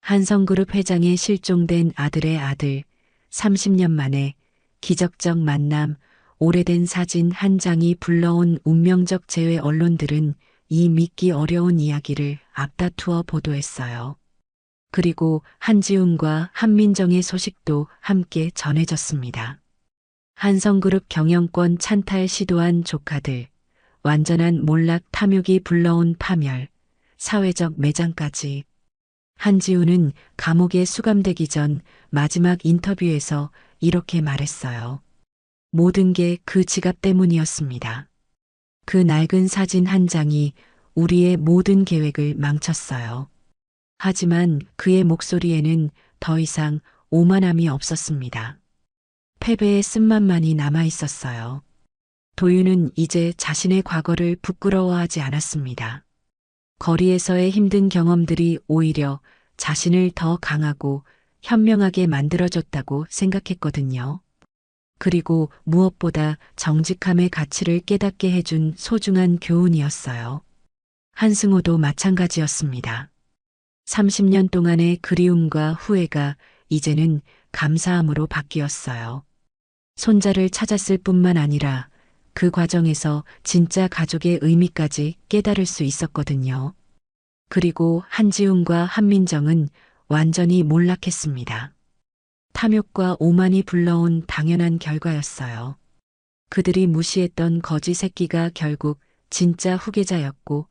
한성그룹 회장의 실종된 아들의 아들, 30년 만에 기적적 만남, 오래된 사진 한 장이 불러온 운명적 재회. 언론들은 이 믿기 어려운 이야기를 앞다투어 보도했어요. 그리고 한지훈과 한민정의 소식도 함께 전해졌습니다. 한성그룹 경영권 찬탈 시도한 조카들, 완전한 몰락 탐욕이 불러온 파멸, 사회적 매장까지. 한지훈은 감옥에 수감되기 전 마지막 인터뷰에서 이렇게 말했어요. 모든 게 그 지갑 때문이었습니다. 그 낡은 사진 한 장이 우리의 모든 계획을 망쳤어요. 하지만 그의 목소리에는 더 이상 오만함이 없었습니다. 패배의 쓴맛만이 남아 있었어요. 도윤은 이제 자신의 과거를 부끄러워하지 않았습니다. 거리에서의 힘든 경험들이 오히려 자신을 더 강하고 현명하게 만들어줬다고 생각했거든요. 그리고 무엇보다 정직함의 가치를 깨닫게 해준 소중한 교훈이었어요. 한승호도 마찬가지였습니다. 30년 동안의 그리움과 후회가 이제는 감사함으로 바뀌었어요. 손자를 찾았을 뿐만 아니라 그 과정에서 진짜 가족의 의미까지 깨달을 수 있었거든요. 그리고 한지훈과 한민정은 완전히 몰락했습니다. 탐욕과 오만이 불러온 당연한 결과였어요. 그들이 무시했던 거지 새끼가 결국 진짜 후계자였고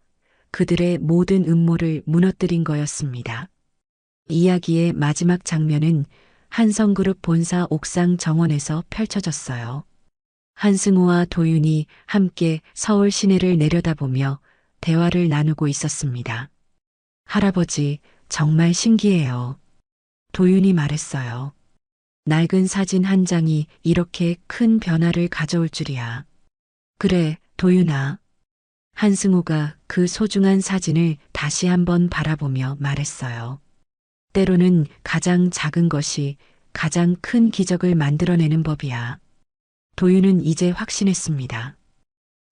그들의 모든 음모를 무너뜨린 거였습니다. 이야기의 마지막 장면은 한성그룹 본사 옥상 정원에서 펼쳐졌어요. 한승우와 도윤이 함께 서울 시내를 내려다보며 대화를 나누고 있었습니다. 할아버지, 정말 신기해요. 도윤이 말했어요. 낡은 사진 한 장이 이렇게 큰 변화를 가져올 줄이야. 그래, 도윤아. 한승우가 그 소중한 사진을 다시 한번 바라보며 말했어요. 때로는 가장 작은 것이 가장 큰 기적을 만들어내는 법이야. 도윤은 이제 확신했습니다.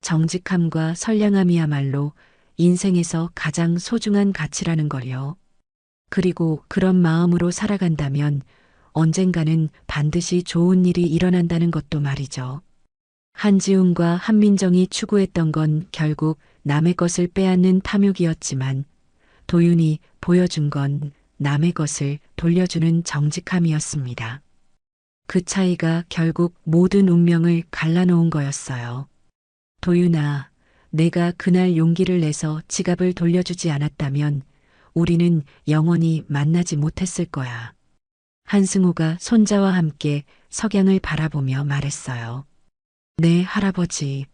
정직함과 선량함이야말로 인생에서 가장 소중한 가치라는 걸요. 그리고 그런 마음으로 살아간다면 언젠가는 반드시 좋은 일이 일어난다는 것도 말이죠. 한지훈과 한민정이 추구했던 건 결국 남의 것을 빼앗는 탐욕이었지만 도윤이 보여준 건 남의 것을 돌려주는 정직함이었습니다. 그 차이가 결국 모든 운명을 갈라놓은 거였어요. 도윤아, 내가 그날 용기를 내서 지갑을 돌려주지 않았다면 우리는 영원히 만나지 못했을 거야. 한승우가 손자와 함께 석양을 바라보며 말했어요. 네, 할아버지.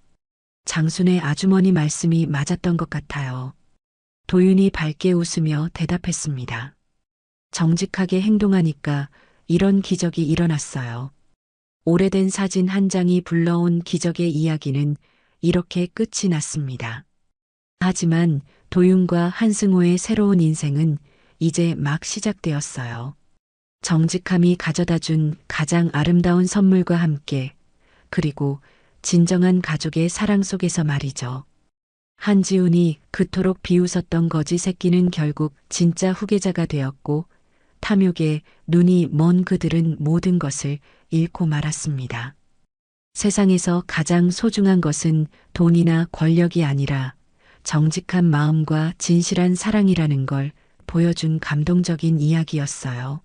장순의 아주머니 말씀이 맞았던 것 같아요. 도윤이 밝게 웃으며 대답했습니다. 정직하게 행동하니까 이런 기적이 일어났어요. 오래된 사진 한 장이 불러온 기적의 이야기는 이렇게 끝이 났습니다. 하지만 도윤과 한승우의 새로운 인생은 이제 막 시작되었어요. 정직함이 가져다 준 가장 아름다운 선물과 함께 그리고 진정한 가족의 사랑 속에서 말이죠. 한지훈이 그토록 비웃었던 거지 새끼는 결국 진짜 후계자가 되었고 탐욕에 눈이 먼 그들은 모든 것을 잃고 말았습니다. 세상에서 가장 소중한 것은 돈이나 권력이 아니라 정직한 마음과 진실한 사랑이라는 걸 보여준 감동적인 이야기였어요.